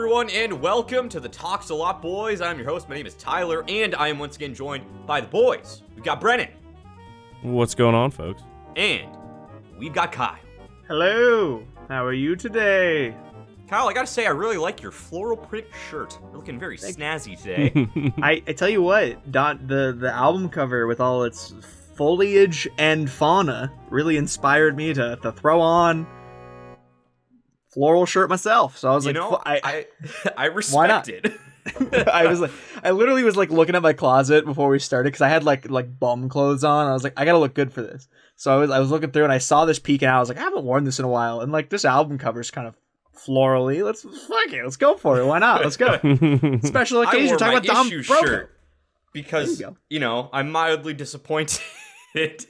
everyone, and welcome to the Talks a Lot Boys. I'm your host. My name is Tyler, and I am once again joined by the boys. We've got Brennan. What's going on, folks? And we've got Kyle. Hello. How are you today? Kyle, I gotta say, I really like your floral print shirt. You're looking very snazzy today. I tell you what, the album cover with all its foliage and fauna really inspired me to throw on floral shirt myself. So I was I respect it. I literally was like looking at my closet before we started because I had like bum clothes on. I was like, I gotta look good for this. So I was looking through and I saw this peeking out. I was like, I haven't worn this in a while, and like this album cover's kind of florally. Let's go for it. Why not? Let's go. Special occasion. We're talking about donbroco shirt because I'm mildly disappointed. We're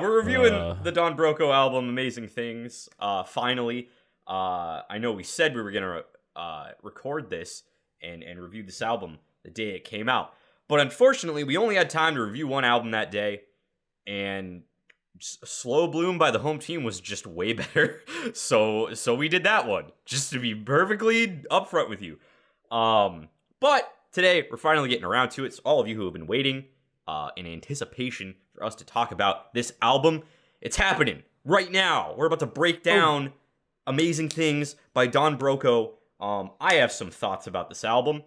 reviewing the donbroco album, Amazing Things. Finally, I know we said we were gonna record this and review this album the day it came out, but unfortunately, we only had time to review one album that day, and Slow Bloom by the home team was just way better. So we did that one, just to be perfectly upfront with you. But today we're finally getting around to it. So all of you who have been waiting in anticipation for us to talk about this album, it's happening right now. We're about to break down Amazing Things by donbroco. I have some thoughts about this album,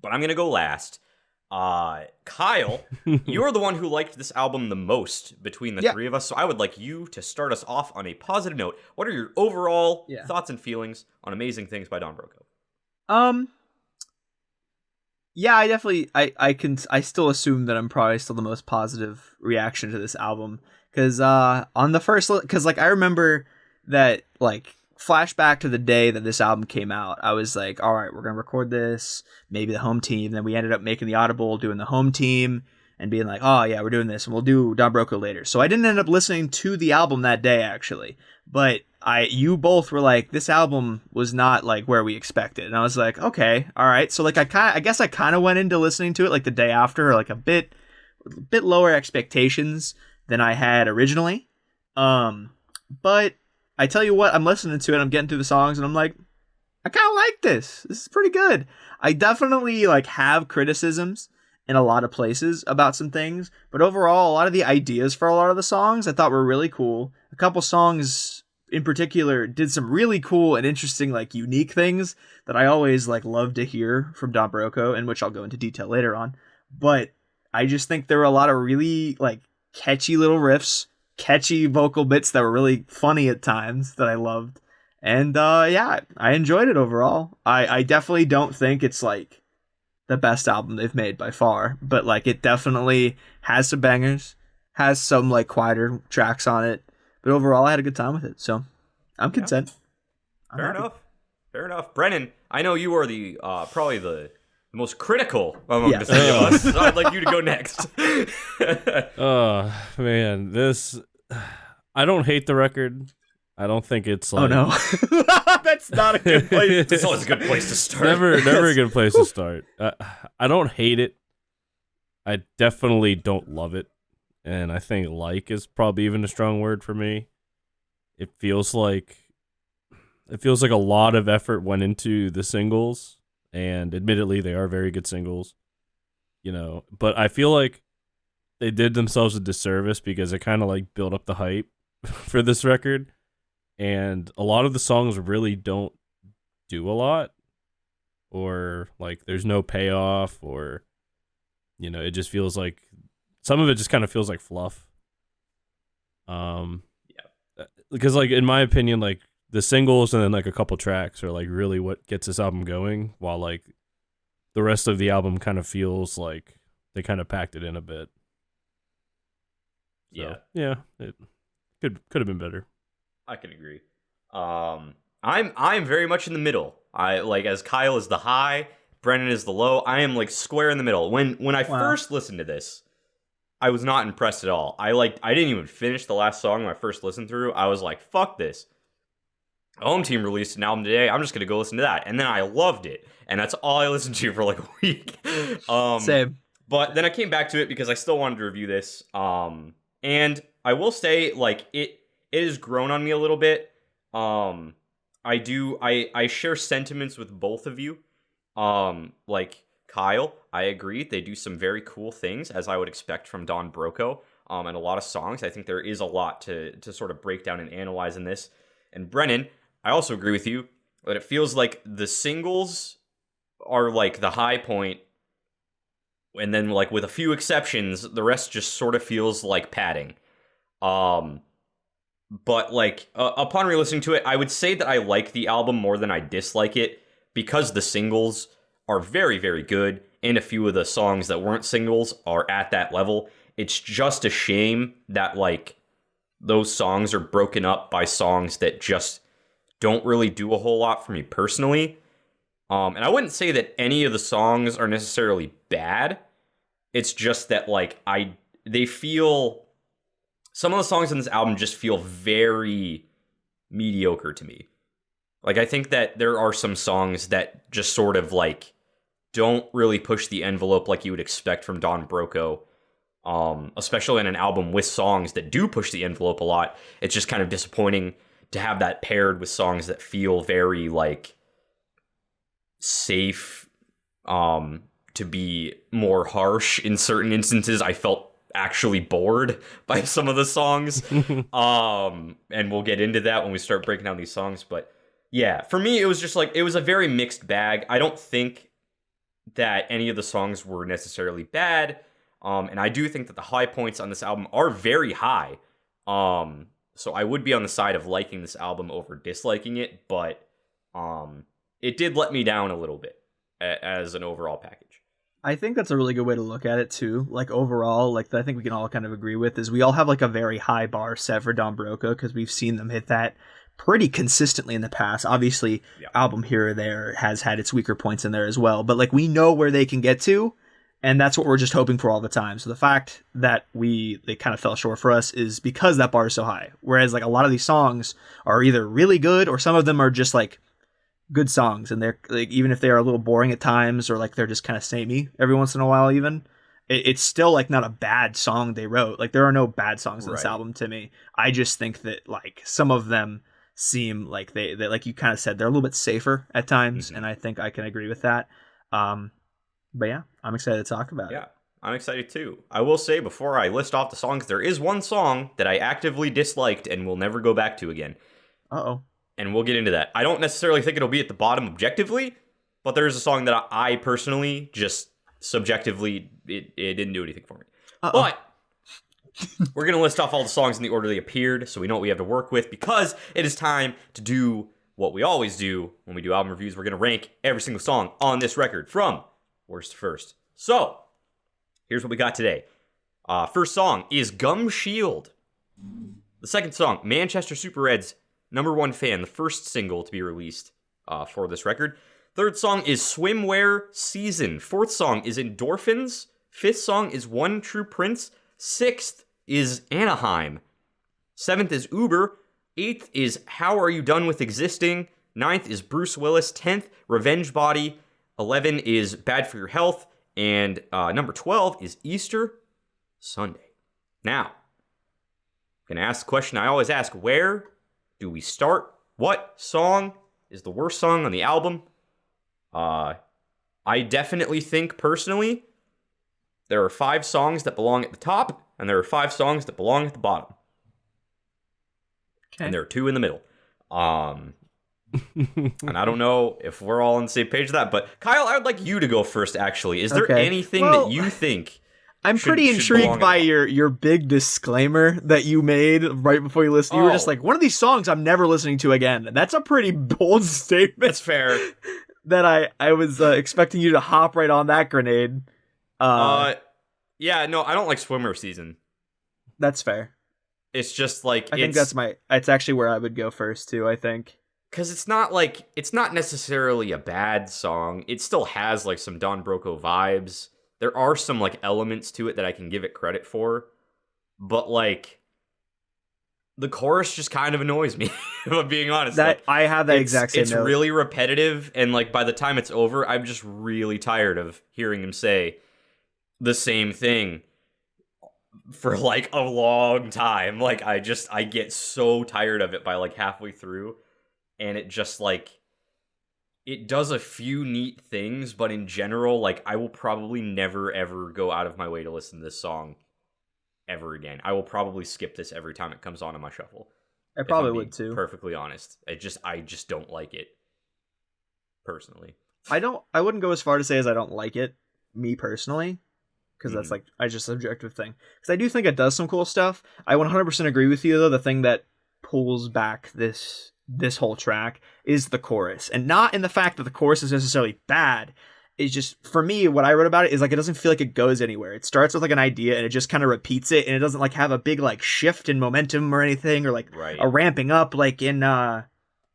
but I'm gonna go last. Kyle, you're the one who liked this album the most between the three of us, so I would like you to start us off on a positive note. What are your overall thoughts and feelings on Amazing Things by donbroco? Yeah, I definitely, I still assume that I'm probably still the most positive reaction to this album, because on the first, because like I remember that like flashback to the day that this album came out, I was like, all right, we're gonna record this, maybe the home team. Then we ended up making the Audible, doing the home team, and being like, oh yeah, we're doing this, and we'll do donbroco later. So I didn't end up listening to the album that day actually, but you both were like, this album was not like where we expected, and I was like, okay, all right. So like I guess I kind of went into listening to it like the day after, or like a bit lower expectations than I had originally. But I tell you what, I'm listening to it, I'm getting through the songs, and I'm like, I kind of like this. This is pretty good. I definitely like have criticisms in a lot of places about some things, but overall, a lot of the ideas for a lot of the songs I thought were really cool. A couple songs in particular did some really cool and interesting, like unique things that I always like love to hear from donbroco, and which I'll go into detail later on. But I just think there were a lot of really like catchy little riffs, catchy vocal bits that were really funny at times that I loved. And I enjoyed it overall. I definitely don't think it's like the best album they've made by far, but like it definitely has some bangers, has some like quieter tracks on it, but overall I had a good time with it, so I'm content. Fair enough. Brennan, I know you are the probably the most critical among the three of us, so I'd like you to go next. Oh man, I don't hate the record. I don't think it's like, oh no. That's not a good place. It's always a good place to start. Never a good place to start. I don't hate it. I definitely don't love it, and I think like is probably even a strong word for me. It feels like a lot of effort went into the singles, and admittedly they are very good singles, but I feel like they did themselves a disservice because it kind of like built up the hype for this record, and a lot of the songs really don't do a lot, or like there's no payoff, or it just feels like some of it just kind of feels like fluff. Because like in my opinion, like the singles and then like a couple tracks are like really what gets this album going, while like the rest of the album kind of feels like they kind of packed it in a bit. So, it could have been better. I can agree. I'm very much in the middle. I like, as Kyle is the high, Brennan is the low. I am like square in the middle. When I first listened to this, I was not impressed at all. I didn't even finish the last song when I first listened through. I was like, fuck this. Home team released an album today. I'm just gonna go listen to that. And then I loved it. And that's all I listened to for like a week. Same. But then I came back to it because I still wanted to review this. And I will say, like, it has grown on me a little bit. I share sentiments with both of you. Like Kyle, I agree. They do some very cool things, as I would expect from Don Broco. And a lot of songs. I think there is a lot to sort of break down and analyze in this. And Brennan, I also agree with you that it feels like the singles are like the high point, and then like with a few exceptions, the rest just sort of feels like padding. But like upon re-listening to it, I would say that I like the album more than I dislike it because the singles are very, very good, and a few of the songs that weren't singles are at that level. It's just a shame that like those songs are broken up by songs that just don't really do a whole lot for me personally. And I wouldn't say that any of the songs are necessarily bad. It's just that like they feel, some of the songs on this album just feel very mediocre to me. Like I think that there are some songs that just sort of like don't really push the envelope like you would expect from Don Broco. Especially in an album with songs that do push the envelope a lot. It's just kind of disappointing to have that paired with songs that feel very like safe, to be more harsh in certain instances. I felt actually bored by some of the songs. And we'll get into that when we start breaking down these songs. But yeah, for me, it was just like, it was a very mixed bag. I don't think that any of the songs were necessarily bad. And I do think that the high points on this album are very high. So I would be on the side of liking this album over disliking it, but it did let me down a little bit as an overall package. I think that's a really good way to look at it too. Like overall, like I think we can all kind of agree with is we all have like a very high bar set for Don Broco because we've seen them hit that pretty consistently in the past. Obviously, album here or there has had its weaker points in there as well, but like we know where they can get to, and that's what we're just hoping for all the time. So the fact that they kind of fell short for us is because that bar is so high. Whereas like a lot of these songs are either really good or some of them are just like good songs, and they're like, even if they are a little boring at times or like they're just kind of samey every once in a while, even it's still like not a bad song they wrote. Like there are no bad songs in this album to me. I just think that like some of them seem like they like you kind of said, they're a little bit safer at times, and I think I can agree with that. But yeah, I'm excited to talk about it. Yeah, I'm excited too. I will say before I list off the songs, there is one song that I actively disliked and will never go back to again. Uh-oh. And we'll get into that. I don't necessarily think it'll be at the bottom objectively, but there's a song that I personally just subjectively, it didn't do anything for me. But we're going to list off all the songs in the order they appeared so we know what we have to work with, because it is time to do what we always do when we do album reviews. We're going to rank every single song on this record from worst to first. So, here's what we got today. First song is Gum Shield. The second song, Manchester Super Red's #1 Fan, the first single to be released for this record. Third song is Swimwear Season. Fourth song is Endorphins. Fifth song is One True Prince. Sixth is Anaheim. Seventh is Uber. Eighth is How Are You Done With Existing. Ninth is Bruce Willis. 10th, Revenge Body. 11 is Bad For Your Health. And number 12 is Easter Sunday. Now, I'm going to ask the question I always ask. Where do we start? What song is the worst song on the album? I definitely think, personally, there are 5 songs that belong at the top, and there are 5 songs that belong at the bottom. Okay. And there are 2 in the middle. And I don't know if we're all on the same page with that, but Kyle, I would like you to go first, actually. Is there anything that you think... I'm pretty intrigued by your big disclaimer that you made right before you listened. You were just like, one of these songs I'm never listening to again. That's a pretty bold statement. That's fair. That I was expecting you to hop right on that grenade. Yeah, no, I don't like Swimmer Season. That's fair. It's just like... I think it's actually where I would go first, too, I think. Because it's not necessarily a bad song. It still has, like, some Don Broco vibes. There are some, like, elements to it that I can give it credit for. But, like, the chorus just kind of annoys me, if I'm being honest. I have that exact same note. It's really repetitive, and, like, by the time it's over, I'm just really tired of hearing him say the same thing for, like, a long time. Like, I get so tired of it by, like, halfway through. and it just like it does a few neat things, but in general, like I will probably never ever go out of my way to listen to this song ever again. I will probably skip this every time it comes on in my shuffle. I probably would too. Perfectly honest, I just don't like it personally. I wouldn't go as far to say as I don't like it, me personally, because that's like I just subjective thing. Because I do think it does some cool stuff. I 100% agree with you though. The thing that pulls back this whole track is the chorus, and not in the fact that the chorus is necessarily bad. It's just, for me, what I wrote about it is like it doesn't feel like it goes anywhere. It starts with like an idea and it just kind of repeats it, and it doesn't like have a big like shift in momentum or anything, or like a ramping up like in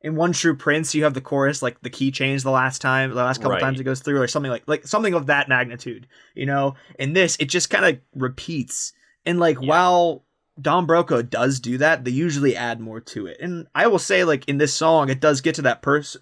One True Prince. You have the chorus like the key change the last couple times it goes through, or something like something of that magnitude, you know. In this, it just kind of repeats, and like while Don Broco does do that, they usually add more to it. And I will say, like in this song, it does get to that part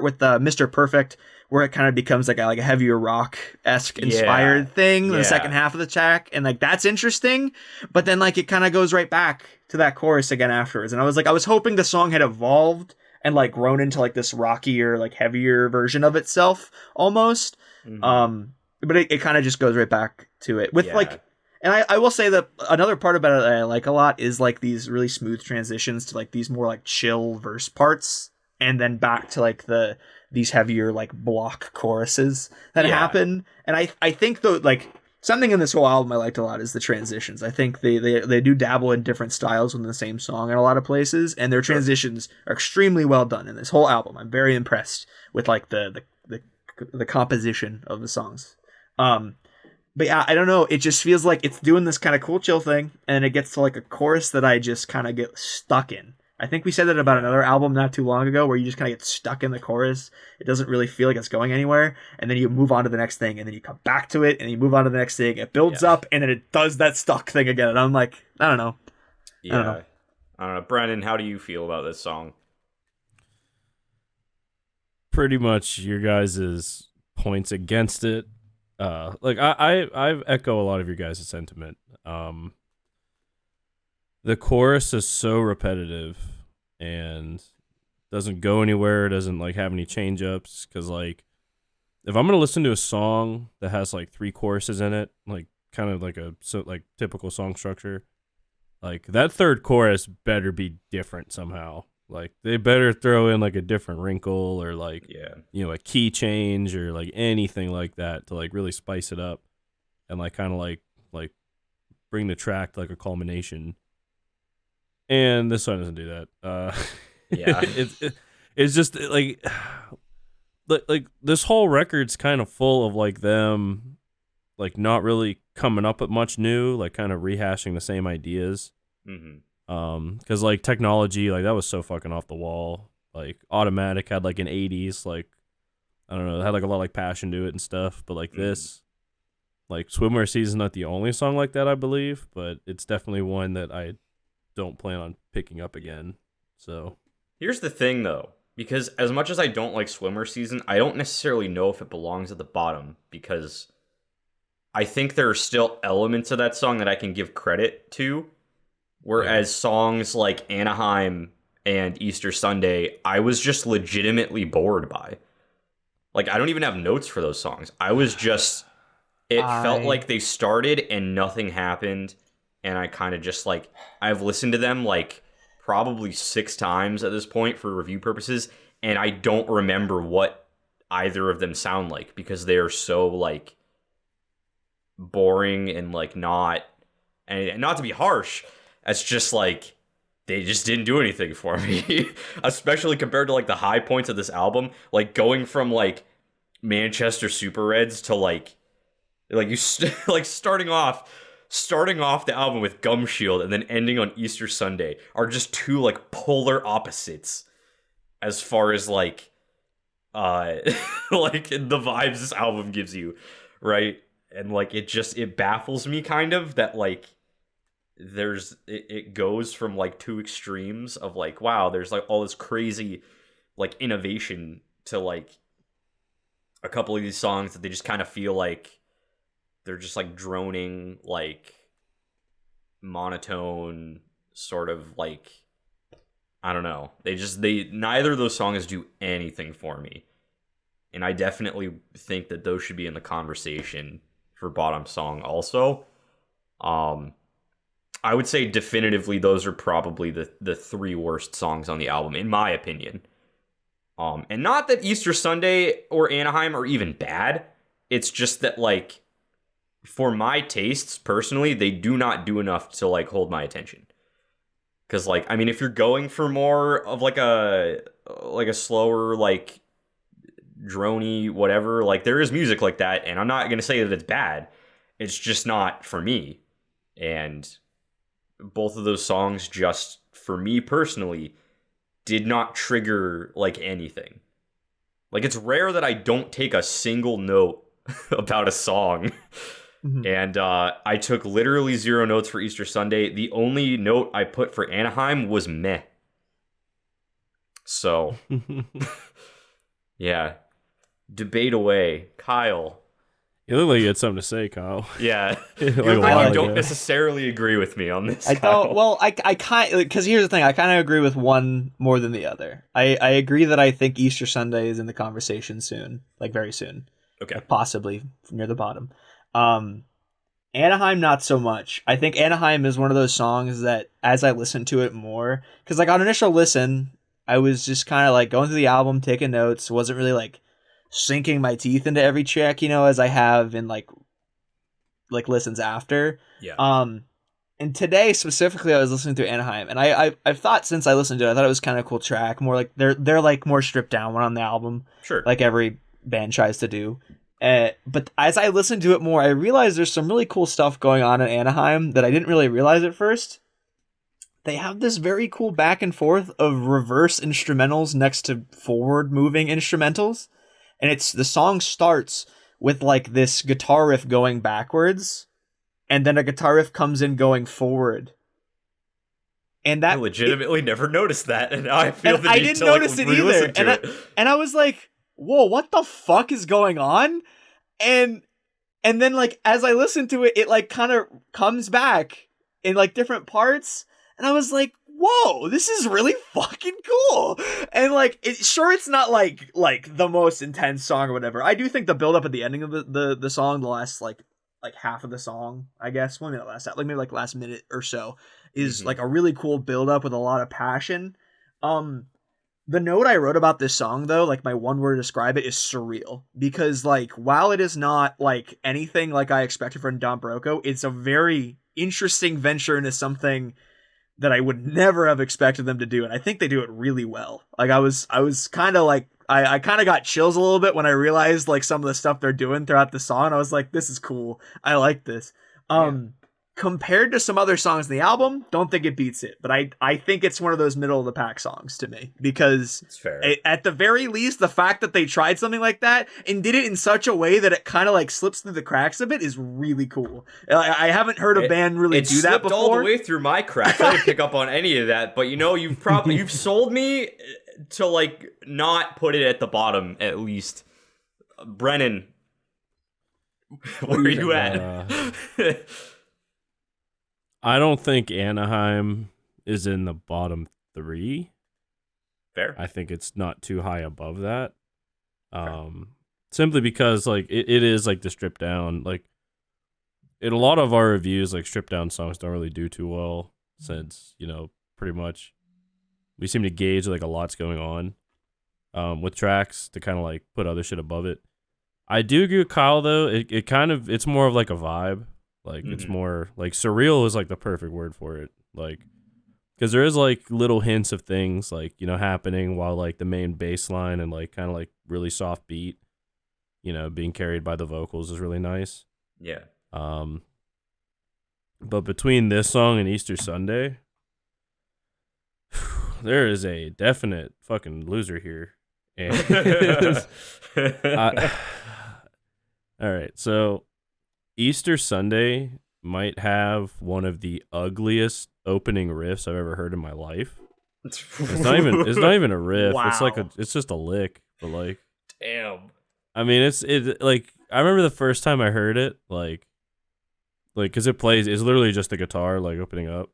with Mr. Perfect, where it kind of becomes like a heavier rock-esque inspired thing in the second half of the track, and like that's interesting. But then like it kind of goes right back to that chorus again afterwards, and I was hoping the song had evolved and like grown into like this rockier, like heavier version of itself almost. But it kind of just goes right back to it with like. And I will say that another part about it that I like a lot is like these really smooth transitions to like these more like chill verse parts, and then back to like these heavier like block choruses that happen. And I think though, like something in this whole album I liked a lot is the transitions. I think they do dabble in different styles within the same song in a lot of places, and their transitions are extremely well done in this whole album. I'm very impressed with like the composition of the songs. But yeah, I don't know. It just feels like it's doing this kind of cool chill thing, and it gets to like a chorus that I just kind of get stuck in. I think we said that about another album not too long ago, where you just kind of get stuck in the chorus. It doesn't really feel like it's going anywhere, and then you move on to the next thing, and then you come back to it, and you move on to the next thing. It builds up, and then it does that stuck thing again. And I'm like, I don't know. I don't know. Brandon, how do you feel about this song? Pretty much your guys' points against it. Like I echo a lot of your guys' sentiment. The chorus is so repetitive and doesn't go anywhere, doesn't like have any change ups, because like if I'm gonna listen to a song that has like 3 choruses in it, like kind of like like typical song structure, like that third chorus better be different somehow. Like they better throw in like a different wrinkle, or like a key change, or like anything like that to like really spice it up and like kind of like bring the track to like a culmination. And this song doesn't do that. It's just like this whole record's kind of full of like them like not really coming up with much new, like kind of rehashing the same ideas. Because like Technology, like that was so fucking off the wall. Like Automatic had like an 80s, like I don't know, it had like a lot of like passion to it and stuff. But like this, like Swimwear Season's not the only song like that, I believe, but it's definitely one that I don't plan on picking up again. So here's the thing though, because as much as I don't like Swimmer Season, I don't necessarily know if it belongs at the bottom, because I think there are still elements of that song that I can give credit to, whereas songs like Anaheim and Easter Sunday, I was just legitimately bored by. Like I don't even have notes for those songs. I was just felt like they started and nothing happened. And I kind of just like, I've listened to them like probably 6 times at this point for review purposes, and I don't remember what either of them sound like, because they are so like boring and like not to be harsh, it's just like they just didn't do anything for me. Especially compared to like the high points of this album, like going from like Manchester Super Reds to like you like starting off the album with Gum Shield and then ending on Easter Sunday are just two like polar opposites as far as like like the vibes this album gives you, right? And like it baffles me kind of that like it goes from like 2 extremes of like, wow, there's like all this crazy like innovation, to like a couple of these songs that they just kind of feel like they're just like droning, like monotone sort of like I don't know. They neither of those songs do anything for me. And I definitely think that those should be in the conversation for bottom song also. I would say definitively those are probably the three worst songs on the album, in my opinion. And not that Easter Sunday or Anaheim are even bad. It's just that, like, for my tastes, personally, they do not do enough to, like, hold my attention. Because, like, I mean, if you're going for more of, like a slower, like, droney, whatever, like, there is music like that, and I'm not going to say that it's bad. It's just not for me. And both of those songs, just, for me personally, did not trigger, like, anything. Like, it's rare that I don't take a single note about a song. Mhm. And I took literally 0 notes for Easter Sunday. The only note I put for Anaheim was meh. So, yeah. Debate away. Kyle. You look like you had something to say, Kyle. Yeah. Like You a while don't ago. necessarily agree with me on this. I Kyle. don't. Well, I kind because here's the thing. I kind of agree with one more than the other. I agree that I think Easter Sunday is in the conversation soon, like very soon. Okay. Possibly near the bottom. Anaheim, not so much. I think Anaheim is one of those songs that, as I listen to it more, because like on initial listen, I was just kind of like going through the album, taking notes. Wasn't really like sinking my teeth into every track, as I have in like listens after. Yeah. And today specifically, I was listening through Anaheim, and I've thought since I listened to it, I thought it was kind of a cool track. More like they're like more stripped down one on the album, Sure. like every band tries to do. But as I listened to it more, I realized there's some really cool stuff going on in Anaheim that I didn't really realize at first. They have this very cool back and forth of reverse instrumentals next to forward moving instrumentals. And the song starts with like this guitar riff going backwards, and then a guitar riff comes in going forward. And that I legitimately never noticed that, and now I feel and the I need didn't to notice like, it either. re-listen to it. And I was like, whoa, what the fuck is going on? And then like as I listened to it, it like kind of comes back in like different parts, and I was like, whoa, this is really fucking cool. And like it's not like the most intense song or whatever. I do think the build up at the ending of the song, the last like half of the song, I guess, well, maybe not maybe like last minute or so, is like a really cool build up with a lot of passion. The note I wrote about this song, though, like my one word to describe it, is surreal. Because, like, while it is not, like, anything like I expected from Don Broco, it's a very interesting venture into something that I would never have expected them to do. And I think they do it really well. Like, I was kind of like, I kind of got chills a little bit when I realized, like, some of the stuff they're doing throughout the song. I was like, this is cool. I like this. Compared to some other songs in the album, don't think it beats it, but I think it's one of those middle of the pack songs to me, because It's fair. at the very least, the fact that they tried something like that and did it in such a way that it kind of like slips through the cracks of it is really cool. I haven't heard a band really do that before. All the way through my cracks. I didn't pick up on any of that, but you've sold me to like not put it at the bottom at least. Brennan, where are you at? I don't think Anaheim is in the bottom 3. Fair. I think it's not too high above that. Simply because like it is like the stripped down, like in a lot of our reviews, like stripped down songs don't really do too well, since pretty much we seem to gauge like a lot's going on with tracks to kind of like put other shit above it. I do agree with Kyle though. It's more of like a vibe. Like, it's more, like, surreal is, like, the perfect word for it. Like, because there is, like, little hints of things, like, happening while, like, the main bass line and, like, kind of, like, really soft beat, being carried by the vocals is really nice. Yeah. But between this song and Easter Sunday, there is a definite fucking loser here. And all right, so Easter Sunday might have one of the ugliest opening riffs I've ever heard in my life. It's not even a riff. Wow. It's just a lick, but like, Damn. I mean, it's like, I remember the first time I heard it, like, cause it plays, it's literally just the guitar, like, opening up.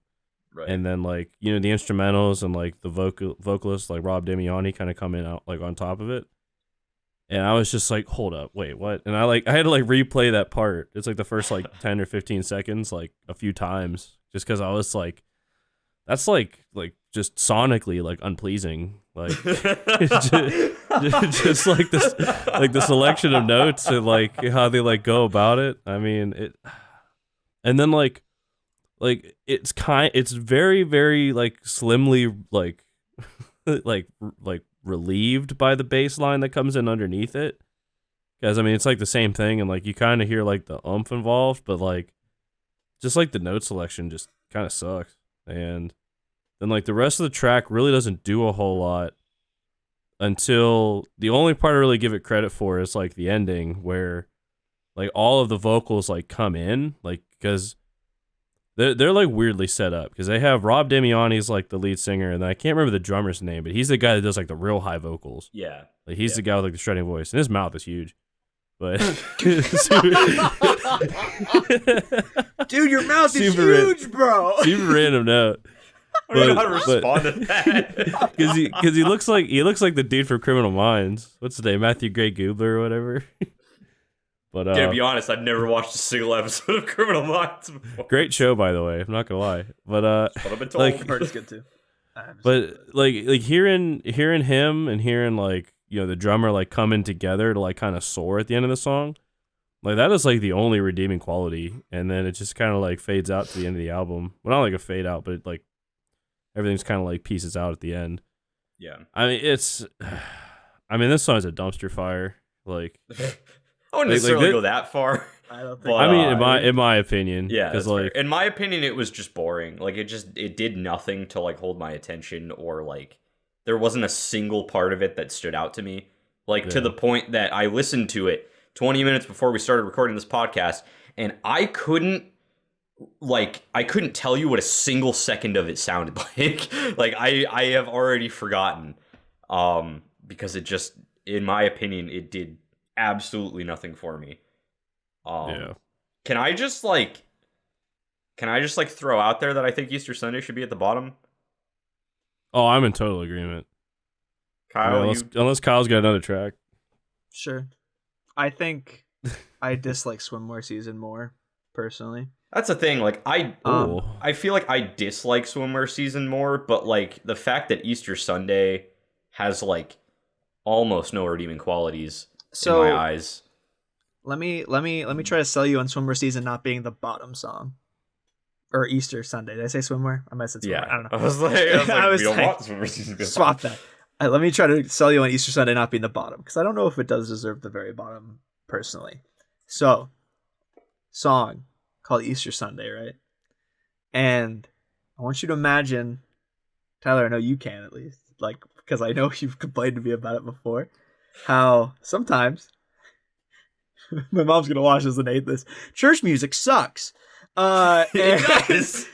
Right. And then like, you know, the instrumentals and like the vocalist like Rob Damiani kind of come in out like on top of it. And I was just like, hold up, wait, what? And I had to like replay that part. It's like the first like 10 or 15 seconds like a few times just because I was like, that's like just sonically like unpleasing. Like just like this, like the selection of notes and like how they like go about it. I mean it, and then like it's very very like slimly like like relieved by the bass line that comes in underneath it. Because I mean it's like the same thing and like you kind of hear like the oomph involved, but like just like the note selection just kind of sucks. And then like the rest of the track really doesn't do a whole lot until the only part I really give it credit for is like the ending where like all of the vocals like come in, like because they're like weirdly set up because they have Rob Damiani's like the lead singer, and I can't remember the drummer's name, but he's the guy that does like the real high vocals. Yeah, like he's the guy with like the shredding voice, and his mouth is huge. But dude, your mouth is huge, bro. Super random note. I don't know how to respond to that. Because he looks like the dude from Criminal Minds. What's his name? Matthew Gray Goobler or whatever. But to be honest, I've never watched a single episode of Criminal Minds before. Great show, by the way. I'm not gonna lie. But I've been told. Like, I've heard it's good too. But like hearing him and hearing like, you know, the drummer like coming together to like kind of soar at the end of the song, like that is like the only redeeming quality. And then it just kind of like fades out to the end of the album. Well, not like a fade out, but like everything's kind of like pieces out at the end. Yeah. I mean, this song's a dumpster fire. Like, I wouldn't necessarily go that far. I don't think. But, I mean, in my opinion, yeah, because like in my opinion, it was just boring. Like it did nothing to like hold my attention, or like there wasn't a single part of it that stood out to me. Like to the point that I listened to it 20 minutes before we started recording this podcast, and I couldn't tell you what a single second of it sounded like. Like I have already forgotten, because it just, in my opinion, it did absolutely nothing for me. Can I just throw out there that I think Easter Sunday should be at the bottom? Oh, I'm in total agreement. Kyle, unless Kyle's got another track. Sure. I think I dislike Swimwear Season more, personally. That's the thing. Like I feel like I dislike Swimwear Season more, but like the fact that Easter Sunday has like almost no redeeming qualities in my eyes. Let me try to sell you on Swimwear Season not being the bottom song. Or Easter Sunday. Did I say Swimwear? I might have said Swimwear. Yeah. I don't know. I was like we don't want Swimwear Season to be swap that. Let me try to sell you on Easter Sunday not being the bottom, because I don't know if it does deserve the very bottom, personally. So, song called Easter Sunday, right? And I want you to imagine, Tyler, I know you can at least, like, because I know you've complained to me about it before, how sometimes my mom's gonna watch this and hate this. Church music sucks. It does.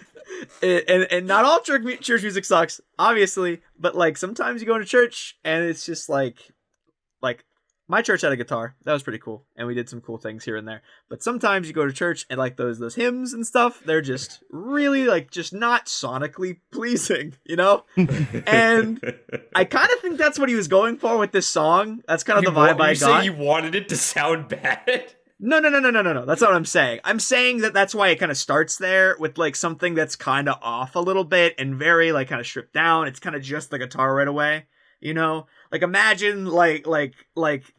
And not all church music sucks, obviously, but like sometimes you go into church and it's just like my church had a guitar. That was pretty cool, and we did some cool things here and there. But sometimes you go to church and like those hymns and stuff, they're just really like just not sonically pleasing, you know? And I kind of think that's what he was going for with this song. That's kind of the vibe I got. You say you wanted it to sound bad? No. That's not what I'm saying. I'm saying that that's why it kind of starts there with like something that's kind of off a little bit and very like kind of stripped down. It's kind of just the guitar right away, you know? Like imagine like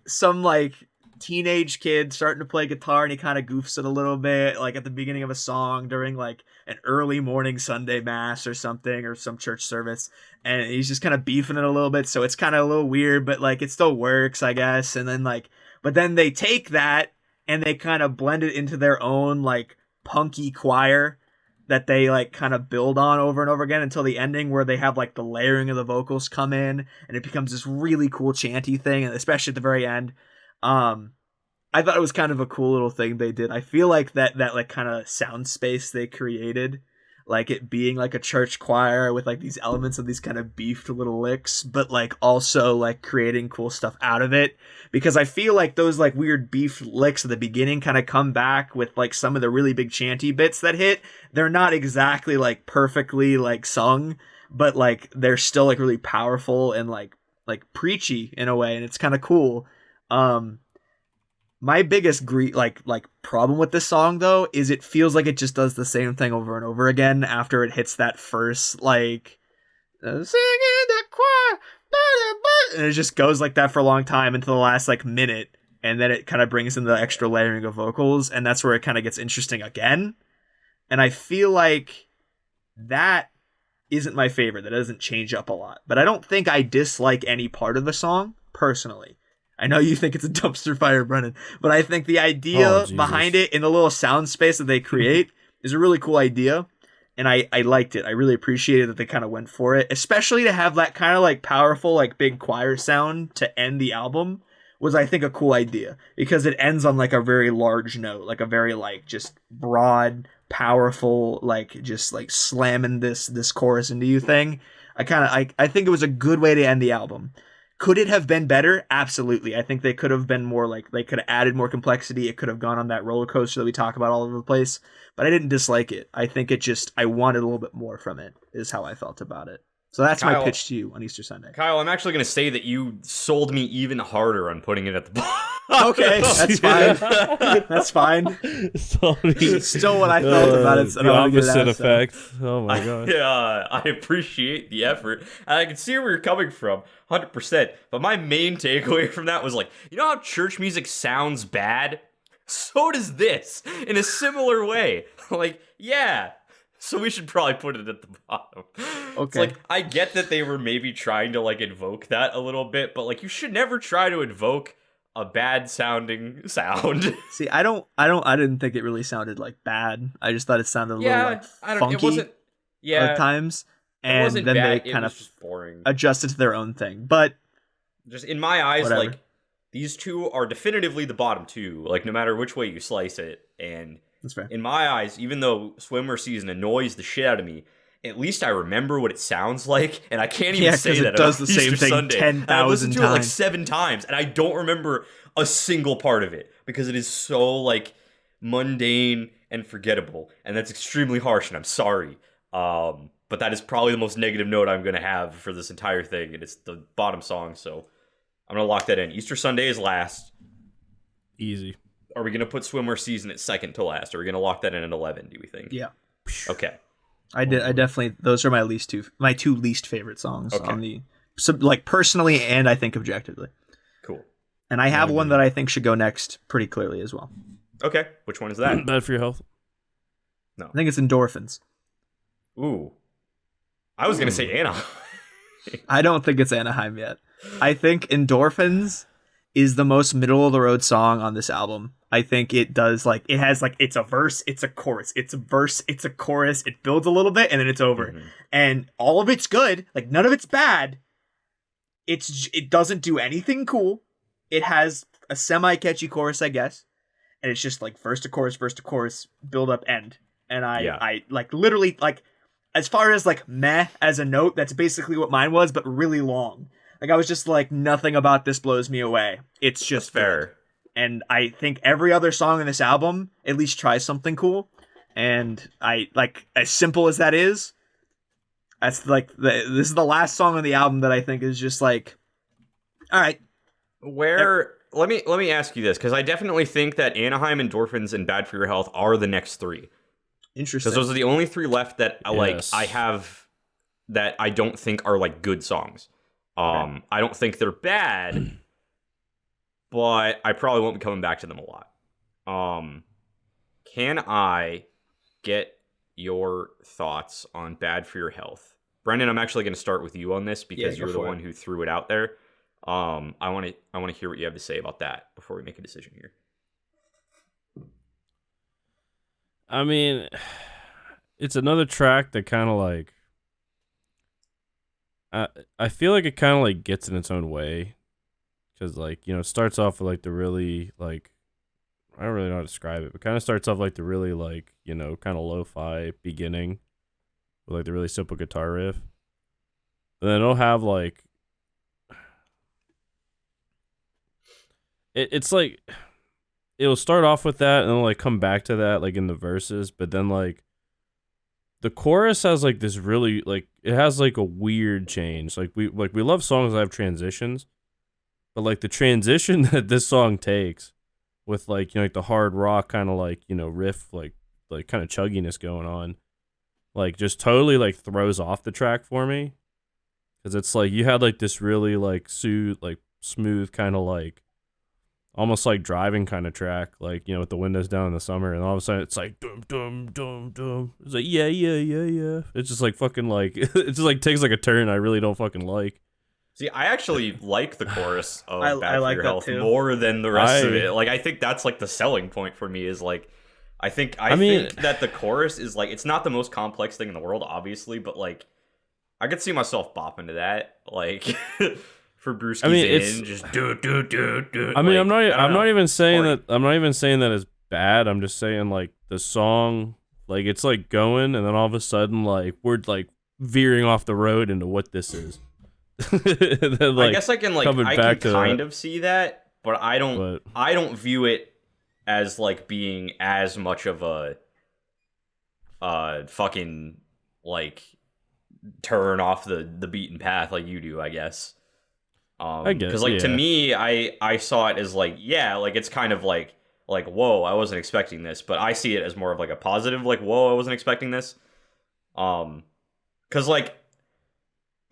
some like teenage kid starting to play guitar and he kind of goofs it a little bit like at the beginning of a song during like an early morning Sunday mass or something, or some church service, and he's just kind of beefing it a little bit, so it's kind of a little weird, but like it still works, I guess. And then like, but then they take that and they kind of blend it into their own like punky choir that they like kind of build on over and over again until the ending, where they have like the layering of the vocals come in and it becomes this really cool chanty thing, and especially at the very end. I thought it was kind of a cool little thing they did. I feel like that like kind of sound space they created, like it being like a church choir with like these elements of these kind of beefed little licks, but like also like creating cool stuff out of it. Because I feel like those like weird beefed licks at the beginning kind of come back with like some of the really big chanty bits that hit. They're not exactly like perfectly like sung, but like they're still like really powerful and like preachy in a way, and it's kind of cool. My biggest problem with this song though is it feels like it just does the same thing over and over again after it hits that first like singing the choir, and it just goes like that for a long time until the last like minute, and then it kind of brings in the extra layering of vocals, and that's where it kind of gets interesting again. And I feel like that isn't my favorite. That doesn't change up a lot, but I don't think I dislike any part of the song personally. I know you think it's a dumpster fire, Brennan, but I think the idea behind it in the little sound space that they create is a really cool idea. And I liked it. I really appreciated that they kind of went for it, especially to have that kind of like powerful, like big choir sound to end the album was, I think, a cool idea because it ends on like a very large note, like a very like just broad, powerful, like just like slamming this chorus into you thing. I think it was a good way to end the album. Could it have been better? Absolutely. I think they could have been more like, they could have added more complexity. It could have gone on that roller coaster that we talk about all over the place, but I didn't dislike it. I think I wanted a little bit more from it, is how I felt about it. So that's Kyle, my pitch to you on Easter Sunday. Kyle, I'm actually going to say that you sold me even harder on putting it at the bottom. Okay, that's fine. That's fine. It's still what I felt about it. So the opposite effect. Oh my god. I appreciate the effort. And I can see where you're coming from, 100%. But my main takeaway from that was like, you know how church music sounds bad? So does this, in a similar way. Like, yeah. So we should probably put it at the bottom. Okay. It's like, I get that they were maybe trying to like invoke that a little bit, but like you should never try to invoke a bad sounding sound. See, I didn't think it really sounded like bad. I just thought it sounded a little like funky it wasn't, at times. And then bad. They kind of boring. Adjusted to their own thing. But just in my eyes, whatever. Like these two are definitively the bottom two, like no matter which way you slice it. And that's fair. In my eyes, even though Swimmer Season annoys the shit out of me, at least I remember what it sounds like, and I can't even say that. It does the Easter same thing Sunday. 10,000 times. I've listened to it like 7 times, and I don't remember a single part of it because it is so like mundane and forgettable, and that's extremely harsh. And I'm sorry, but that is probably the most negative note I'm going to have for this entire thing, and it's the bottom song. So I'm going to lock that in. Easter Sunday is last. Easy. Are we going to put Swimwear Season at second to last? Are we going to lock that in at 11, do we think? Yeah. Okay. I definitely, those are my two least favorite songs on the, so like personally and I think objectively. Cool. And I have one that I think should go next pretty clearly as well. Okay. Which one is that? Bad for your health? No. I think it's Endorphins. Ooh. I was going to say Anaheim. I don't think it's Anaheim yet. I think Endorphins is the most middle of the road song on this album. I think it does like, it has like, it's a verse, it's a chorus, it's a verse, it's a chorus, it builds a little bit and then it's over. Mm-hmm. And all of it's good, like none of it's bad. It doesn't do anything cool. It has a semi-catchy chorus, I guess. And it's just like verse to chorus, build up, end. And I like literally like, as far as like meh as a note, that's basically what mine was, but really long. Like I was just like, nothing about this blows me away. It's just fair. Good. And I think every other song in this album at least tries something cool. And I like, as simple as that is, that's like this is the last song on the album that I think is just like, all right. Let me ask you this, because I definitely think that Anaheim, Endorphins, and Bad for Your Health are the next 3. Interesting. Because those are the only 3 left that I have that I don't think are like good songs. I don't think they're bad, but I probably won't be coming back to them a lot. Can I get your thoughts on Bad for Your Health? Brendan, I'm actually going to start with you on this because you're the one who threw it out there. I want to hear what you have to say about that before we make a decision here. I mean, it's another track that kind of like, I feel like it kind of like gets in its own way, because like, you know, it starts off with like the really like, I don't really know how to describe it, but kind of starts off like the really like, you know, kind of lo-fi beginning, with like the really simple guitar riff. And then it'll have like it's like it'll start off with that and then like come back to that like in the verses, but then like the chorus has like this really like it has like a weird change. Like we love songs that have transitions, but like the transition that this song takes with like, you know, like the hard rock kind of like, you know, riff like kind of chugginess going on, like just totally like throws off the track for me. Cause it's like you had like this really like smooth kind of like almost like driving kind of track, like, you know, with the windows down in the summer, and all of a sudden it's like dum dum dum dum. It's like yeah. It's just like fucking like it just like takes like a turn I really don't fucking like. See, I actually like the chorus of I Bad like for Your that Health too. more than the rest of it. Like, I think that's like the selling point for me is like, I think that the chorus is like, it's not the most complex thing in the world, obviously, but like, I could see myself bopping to that, like, for Brewski's in, just do. I mean, like, I'm not even saying that it's bad. I'm just saying like the song, like it's like going, and then all of a sudden like we're like veering off the road into what this is. Then, like, I guess I can kind of see that, but I don't view it as like being as much of a fucking like turn off the beaten path like you do, I guess. I guess because like to me, I saw it as like, yeah, like it's kind of like whoa, I wasn't expecting this, but I see it as more of like a positive, like whoa, I wasn't expecting this. Because like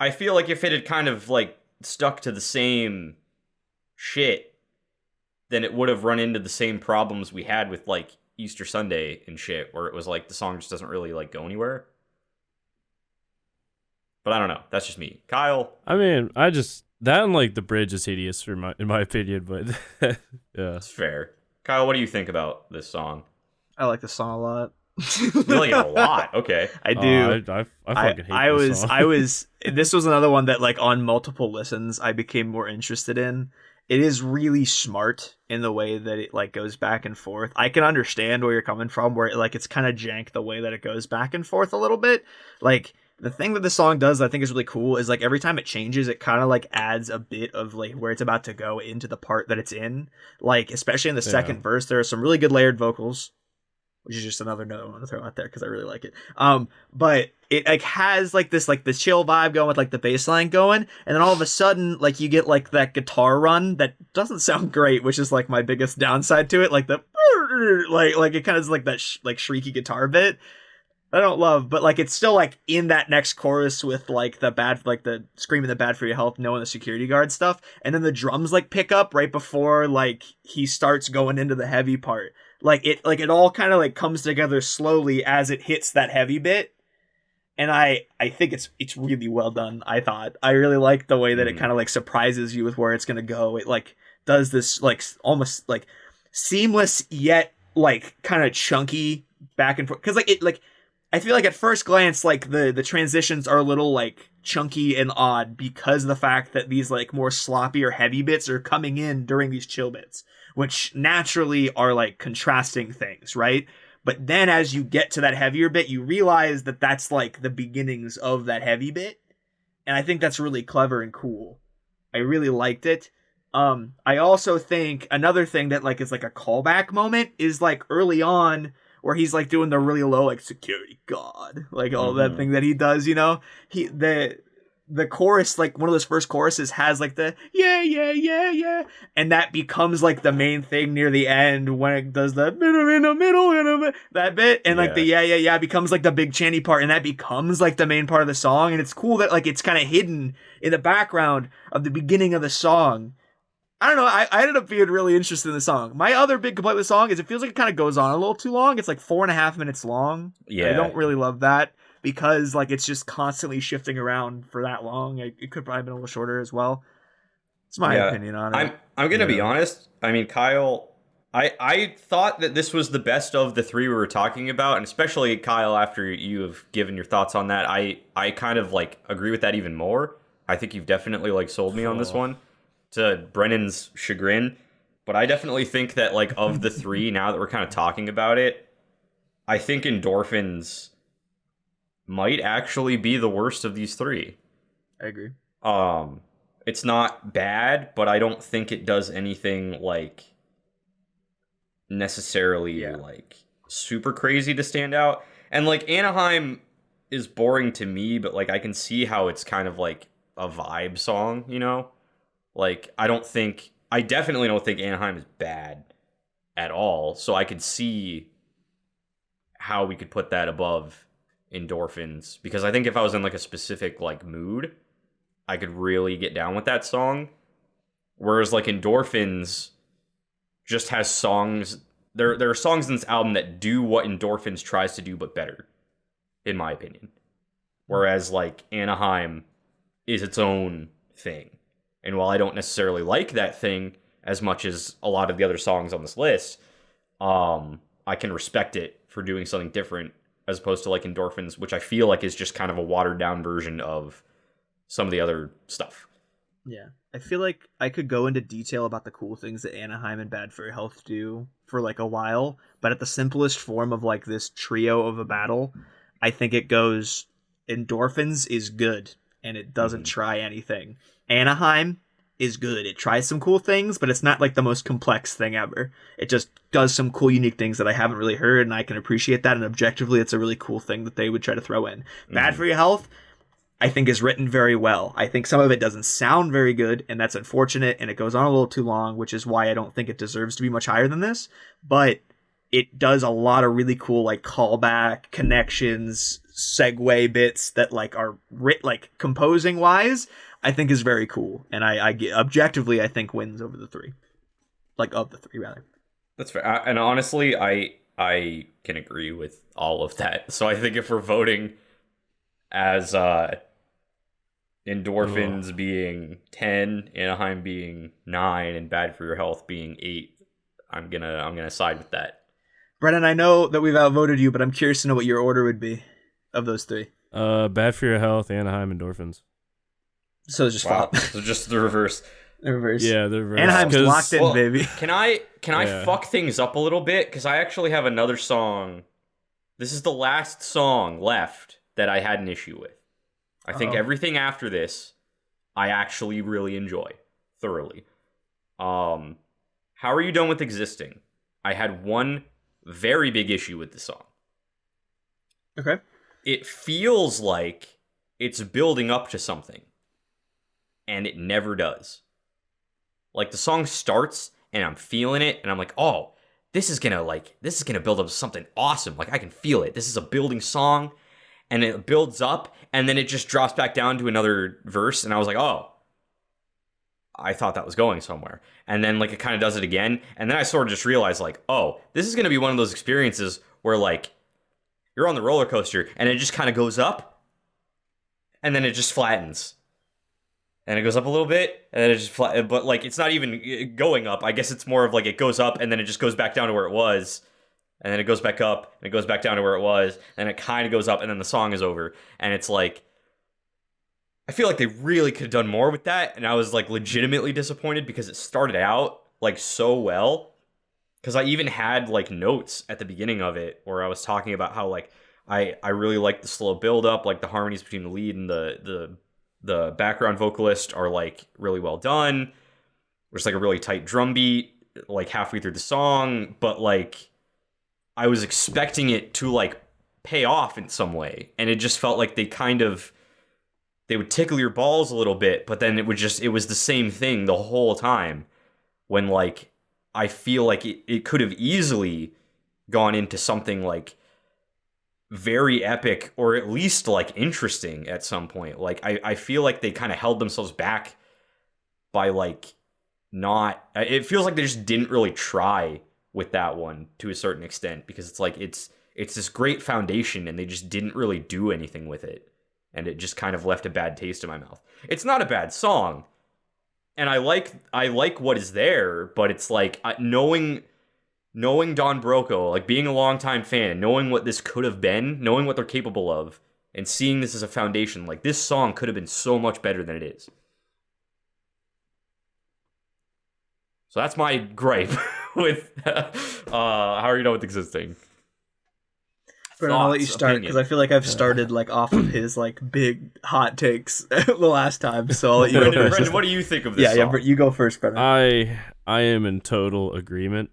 I feel like if it had kind of like stuck to the same shit, then it would have run into the same problems we had with like Easter Sunday and shit, where it was like the song just doesn't really like go anywhere. But I don't know. That's just me. Kyle? I mean, that and like the bridge is hideous in my opinion, but yeah. It's fair. Kyle, what do you think about this song? I like the song a lot. You like it a lot. Okay. I do. I fucking hate this song. This was another one that like on multiple listens I became more interested in. It is really smart in the way that it like goes back and forth. I can understand where you're coming from, where like it's kind of jank the way that it goes back and forth a little bit. Like the thing that the song does that I think is really cool is like every time it changes, it kind of like adds a bit of like where it's about to go into the part that it's in. Like especially in the second verse, there are some really good layered vocals, which is just another note I want to throw out there because I really like it. But it like has like this chill vibe going with like the bass line going, and then all of a sudden like you get like that guitar run that doesn't sound great, which is like my biggest downside to it. Like the like it kind of is like that like shrieky guitar bit I don't love, but like it's still like in that next chorus with like the screaming the bad for your health, knowing the security guard stuff, and then the drums like pick up right before like he starts going into the heavy part. Like it all kind of like comes together slowly as it hits that heavy bit, and I think it's really well done. I really like the way that it kind of like surprises you with where it's gonna go. It like does this like almost like seamless yet like kind of chunky back and forth, because like it like. I feel like at first glance, like the transitions are a little like chunky and odd because of the fact that these like more sloppy or heavy bits are coming in during these chill bits, which naturally are like contrasting things, right? But then as you get to that heavier bit, you realize that that's like the beginnings of that heavy bit. And I think that's really clever and cool. I really liked it. I also think another thing that like is like a callback moment is like early on, where he's like doing the really low like security god, like all that thing that he does, you know. The chorus, like one of those first choruses has like the yeah, and that becomes like the main thing near the end when it does the in the middle that bit, and like the yeah becomes like the big chanty part, and that becomes like the main part of the song. And it's cool that like it's kind of hidden in the background of the beginning of the song. I don't know. I ended up being really interested in the song. My other big complaint with the song is it feels like it kind of goes on a little too long. It's like 4.5 minutes long. Yeah. I don't really love that because like it's just constantly shifting around for that long. It could probably have been a little shorter as well. It's my opinion on it. I'm gonna be honest. I mean, Kyle, I thought that this was the best of the three we were talking about, and especially Kyle, after you have given your thoughts on that, I kind of like agree with that even more. I think you've definitely like sold me on this one, to Brennan's chagrin. But I definitely think that like of the three, now that we're kind of talking about it, I think Endorphins might actually be the worst of these three. I agree. It's not bad, but I don't think it does anything like necessarily like super crazy to stand out. And like Anaheim is boring to me, but like I can see how it's kind of like a vibe song, you know? Like I definitely don't think Anaheim is bad at all. So I could see how we could put that above Endorphins, because I think if I was in like a specific like mood, I could really get down with that song. Whereas like Endorphins just has songs. There are songs in this album that do what Endorphins tries to do, but better, in my opinion. Whereas like Anaheim is its own thing. And while I don't necessarily like that thing as much as a lot of the other songs on this list, I can respect it for doing something different, as opposed to like Endorphins, which I feel like is just kind of a watered down version of some of the other stuff. Yeah. I feel like I could go into detail about the cool things that Anaheim and Bad for Your Health do for like a while, but at the simplest form of like this trio of a battle, I think it goes Endorphins is good and it doesn't try anything. Anaheim is good. It tries some cool things, but it's not like the most complex thing ever. It just does some cool, unique things that I haven't really heard, and I can appreciate that, and objectively, it's a really cool thing that they would try to throw in. Bad for Your Health, I think, is written very well. I think some of it doesn't sound very good, and that's unfortunate, and it goes on a little too long, which is why I don't think it deserves to be much higher than this, but it does a lot of really cool, like, callback, connections, segue bits that, like, are like composing-wise, I think is very cool, and I objectively, I think wins over the three. Like, of the three, rather. That's fair. And honestly, I can agree with all of that. So I think if we're voting as Endorphins being 10, Anaheim being 9, and Bad for Your Health being 8, I'm gonna side with that. Brennan, I know that we've outvoted you, but I'm curious to know what your order would be of those three. Bad for Your Health, Anaheim, Endorphins. So it's just wow. So just the reverse. The reverse. Yeah, the reverse. Anaheim's locked in, baby. Can I fuck things up a little bit? Because I actually have another song. This is the last song left that I had an issue with. I think everything after this, I actually really enjoy thoroughly. How Are You Done With Existing? I had one very big issue with the song. Okay. It feels like it's building up to something, and it never does. Like, the song starts, and I'm feeling it, and I'm like, oh, this is gonna build up to something awesome. Like, I can feel it. This is a building song, and it builds up, and then it just drops back down to another verse, and I was like, oh, I thought that was going somewhere. And then, like, it kind of does it again, and then I sort of just realized, like, oh, this is gonna be one of those experiences where, like, you're on the roller coaster, and it just kind of goes up, and then it just flattens. And it goes up a little bit, and then it just but like it's not even going up. I guess it's more of like it goes up, and then it just goes back down to where it was, and then it goes back up, and it goes back down to where it was, and it kind of goes up, and then the song is over. And it's like, I feel like they really could have done more with that, and I was like legitimately disappointed because it started out like so well. Because I even had like notes at the beginning of it where I was talking about how like I really like the slow build up, like the harmonies between the lead and the background vocalist are like really well done. There's like a really tight drum beat like halfway through the song, but like I was expecting it to like pay off in some way, and it just felt like they would tickle your balls a little bit, but then it was the same thing the whole time, when like I feel like it could have easily gone into something like very epic, or at least like interesting at some point. Like I feel like they kind of held themselves back by like not, it feels like they just didn't really try with that one to a certain extent, because it's like it's this great foundation and they just didn't really do anything with it, and it just kind of left a bad taste in my mouth. It's not a bad song, and I like what is there, but it's like knowing Don Broco, like being a longtime fan, knowing what this could have been, knowing what they're capable of, and seeing this as a foundation, like this song could have been so much better than it is. So that's my gripe with How Are You Done With Existing. Brennan, I'll let you start because I feel like I've started like off of his like big hot takes the last time. So I'll let you go first. Brendan, what do you think of this song? Yeah, you go first, Brennan. I am in total agreement.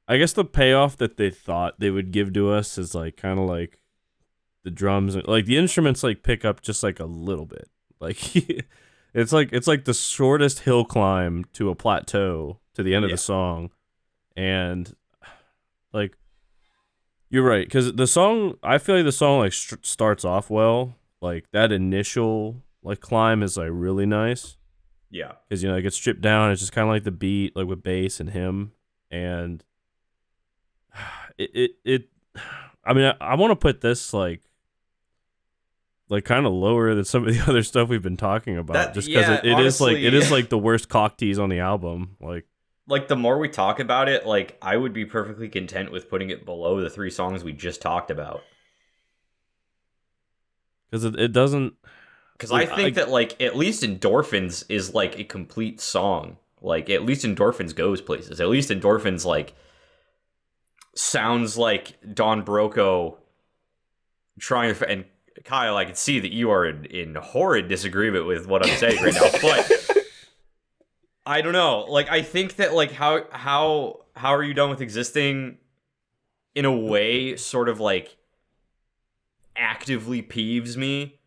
I guess the payoff that they thought they would give to us is like kind of like the drums, like the instruments like pick up just like a little bit. Like it's like the shortest hill climb to a plateau to the end of the song, and like you're right because the song, I feel like the song like starts off well, like that initial like climb is like really nice. Yeah, because it gets stripped down. It's just kind of like the beat, like with bass and him, and it. I mean, I want to put this like kind of lower than some of the other stuff we've been talking about, just because it is like the worst cock tease on the album. Like the more we talk about it, like I would be perfectly content with putting it below the 3 songs we just talked about, because it doesn't. Because I think that, like, at least Endorphins is, like, a complete song. Like, at least Endorphins goes places. At least Endorphins, like, sounds like Don Broco trying to... And, Kyle, I can see that you are in horrid disagreement with what I'm saying right now, but... I don't know. Like, I think that, like, how are you done with existing in a way sort of, like, actively peeves me.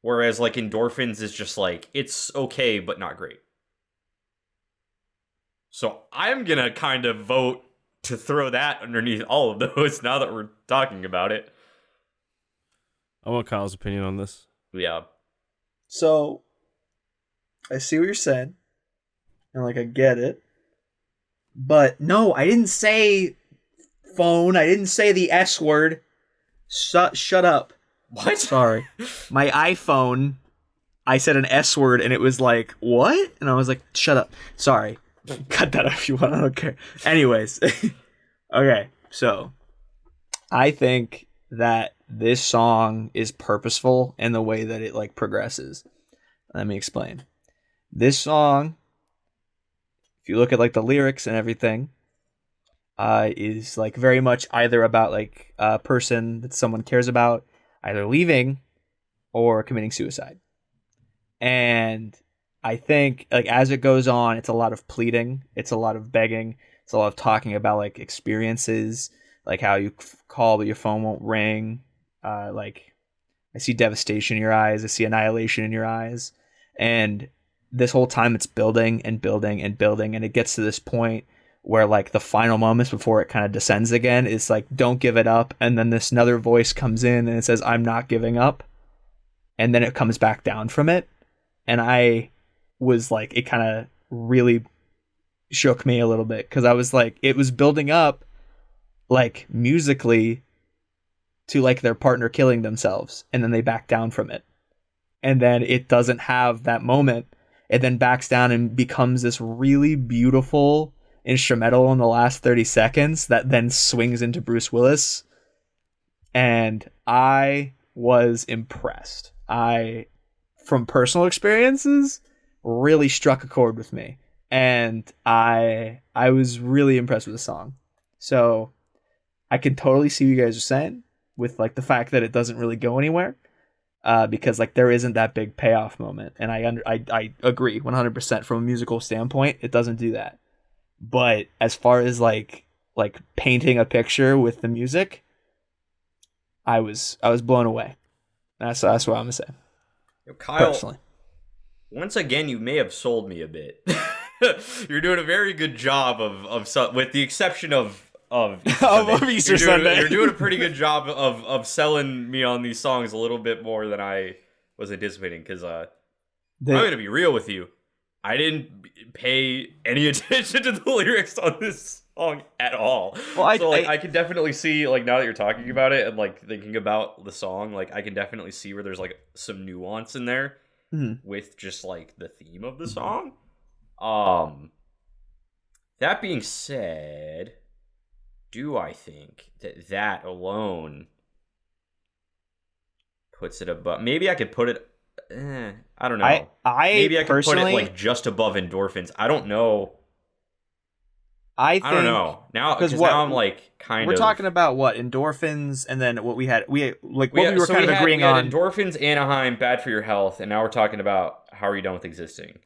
Whereas, like, Endorphins is just, like, it's okay, but not great. So I'm gonna kind of vote to throw that underneath all of those now that we're talking about it. I want Kyle's opinion on this. Yeah. So, I see what you're saying. And, like, I get it. But, no, I didn't say phone. I didn't say the S word. Shut up. What? Sorry. My iPhone, I said an S word, and it was like, what? And I was like, shut up. Sorry. Cut that up if you want. I don't care. Anyways. Okay. So, I think that this song is purposeful in the way that it, like, progresses. Let me explain. This song, if you look at, like, the lyrics and everything, is, like, very much either about, like, a person that someone cares about either leaving or committing suicide. And I think, like, as it goes on, it's a lot of pleading. It's a lot of begging. It's a lot of talking about, like, experiences, like how you call but your phone won't ring. Like, I see devastation in your eyes. I see annihilation in your eyes. And this whole time it's building and building and building. And it gets to this point where, like, the final moments before it kind of descends again is like, don't give it up. And then this another voice comes in and it says, I'm not giving up. And then it comes back down from it. And I was like, it kind of really shook me a little bit, because I was like, it was building up, like, musically to, like, their partner killing themselves. And then they back down from it. And then it doesn't have that moment. It then backs down and becomes this really beautiful instrumental in the last 30 seconds that then swings into Bruce Willis. And I was impressed. From personal experiences, really struck a chord with me. And I was really impressed with the song. So I can totally see what you guys are saying with, like, the fact that it doesn't really go anywhere. Because, like, there isn't that big payoff moment. And I agree 100% from a musical standpoint, it doesn't do that. But as far as like painting a picture with the music, I was blown away. That's what I'm gonna say. Kyle, personally, once again, you may have sold me a bit. You're doing a very good job of with the exception of Easter Sunday. You're doing a pretty good job of selling me on these songs a little bit more than I was anticipating. Because I'm gonna be real with you. I didn't pay any attention to the lyrics on this song at all. Well, I can definitely see, like, now that you're talking about it and, like, thinking about the song, like, I can definitely see where there's, like, some nuance in there with just, like, the theme of the song. That being said, do I think that alone puts it above? Maybe I could put it. I don't know. Maybe I could put it, like, just above Endorphins. I don't know. I don't know now because what now I'm like we're talking about what Endorphins, and then what we were kind of agreeing on. Endorphins, Anaheim, Bad for Your Health, and now we're talking about How Are You Done with Existing.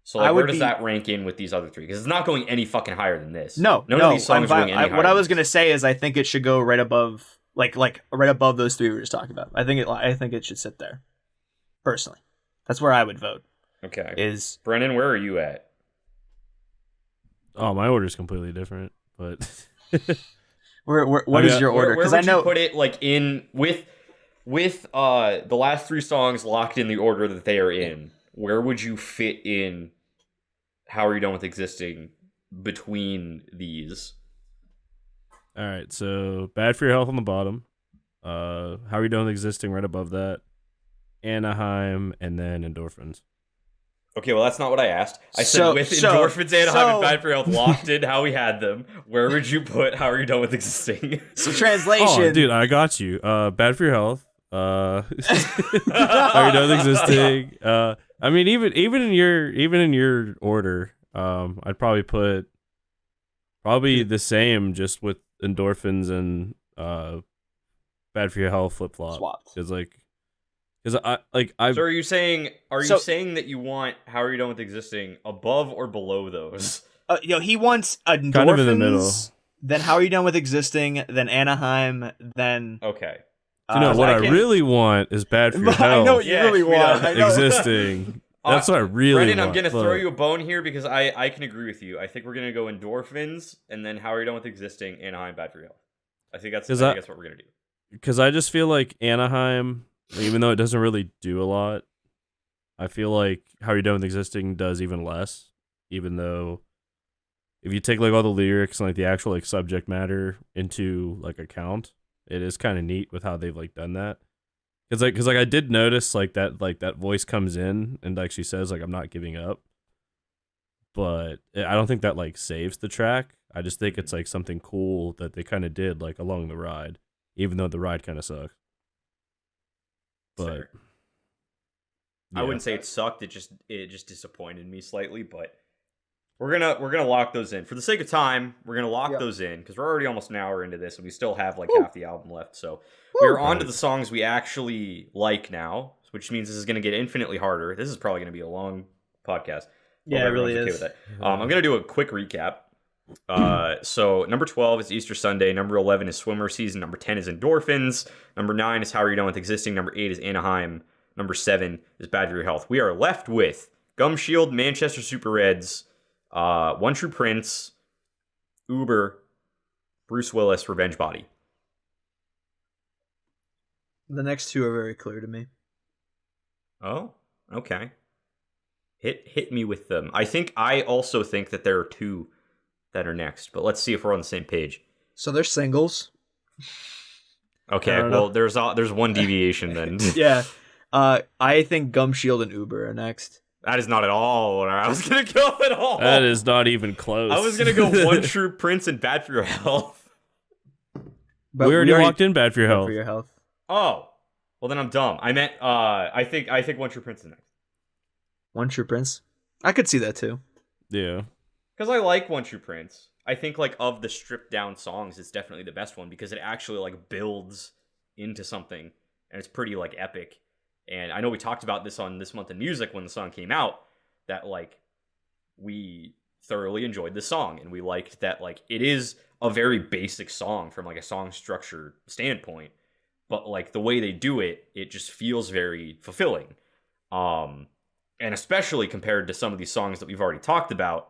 So like, where does that rank in with these other three? Because it's not going any fucking higher than this. None of these songs are going any higher. What I was gonna say is I think it should go right above, like right above those three we were just talking about. I think it should sit there. Personally, that's where I would vote. Okay. Is Brennan, where are you at? Oh, my order is completely different, but what is your order? Because I know you put it like in with the last three songs locked in the order that they are in. Where would you fit in How Are You Done with Existing between these? All right, so Bad for Your Health on the bottom. How Are You Done with Existing right above that. Anaheim, and then Endorphins. Okay, well, that's not what I asked. I said with Endorphins, Anaheim, and Bad for Your Health locked in how we had them. Where would you put How Are You Done with Existing? So translation. Oh, dude, I got you. Bad for Your Health. How Are You Done with Existing? I mean, even in your order, I'd probably put the same, just with Endorphins and Bad for Your Health flip flop. Swapped. Because I. So are you saying that you want How Are You Done with Existing above or below those? He wants Endorphins, kind of in the middle. Then How Are You Done with Existing? Then Anaheim. Then okay. What I really want is Bad for Your Health. I know what you really want. Existing. That's what I really Brendan, want. I'm going to throw you a bone here because I can agree with you. I think we're going to go Endorphins and then How Are You Done with Existing, Anaheim, Bad for Your Health. I think that's what we're going to do. Because I just feel like Anaheim, even though it doesn't really do a lot, I feel like How Are You Done with Existing does even less. Even though if you take like all the lyrics and like the actual like subject matter into like account, it is kind of neat with how they've like done that. Because I did notice that voice comes in and like she says like I'm not giving up, but I don't think that like saves the track. I just think it's like something cool that they kind of did like along the ride, even though the ride kind of sucks. But yeah. I wouldn't say it sucked. It just disappointed me slightly, but we're gonna lock those in for the sake of time. We're gonna lock those in because we're already almost an hour into this, and we still have like half the album left. So we're on to the songs we actually like now, which means this is gonna get infinitely harder. This is probably gonna be a long podcast. Yeah, it really is. Okay with that. I'm gonna do a quick recap. So number 12 is Easter Sunday. Number 11 is Swimmer Season. Number 10 is Endorphins. Number 9 is How Are You Done with Existing. Number 8 is Anaheim. Number 7 is Bad for Your Health. We are left with Gum Shield, Manchester Super Reds, One True Prince, Uber, Bruce Willis, Revenge Body. The next two are very clear to me. Oh, okay. Hit me with them. I also think that there are two that are next, but let's see if we're on the same page. So they're singles. Okay, well, there's one deviation then. Yeah. I think Gum Shield and Uber are next. That is not at all where I was going to go at all. That is not even close. I was going to go One True Prince and Bad for Your Health. But we already walked in Bad for Your Health. Oh. Well, then I'm dumb. I meant, I think One True Prince is next. One True Prince? I could see that too. Yeah. Because I like One True Prince. I think, like, of the stripped down songs, it's definitely the best one because it actually, like, builds into something. And it's pretty, like, epic. And I know we talked about this on This Month in Music when the song came out, that, like, we thoroughly enjoyed the song. And we liked that, like, it is a very basic song from, like, a song structure standpoint. But, like, the way they do it, it just feels very fulfilling. And especially compared to some of these songs that we've already talked about,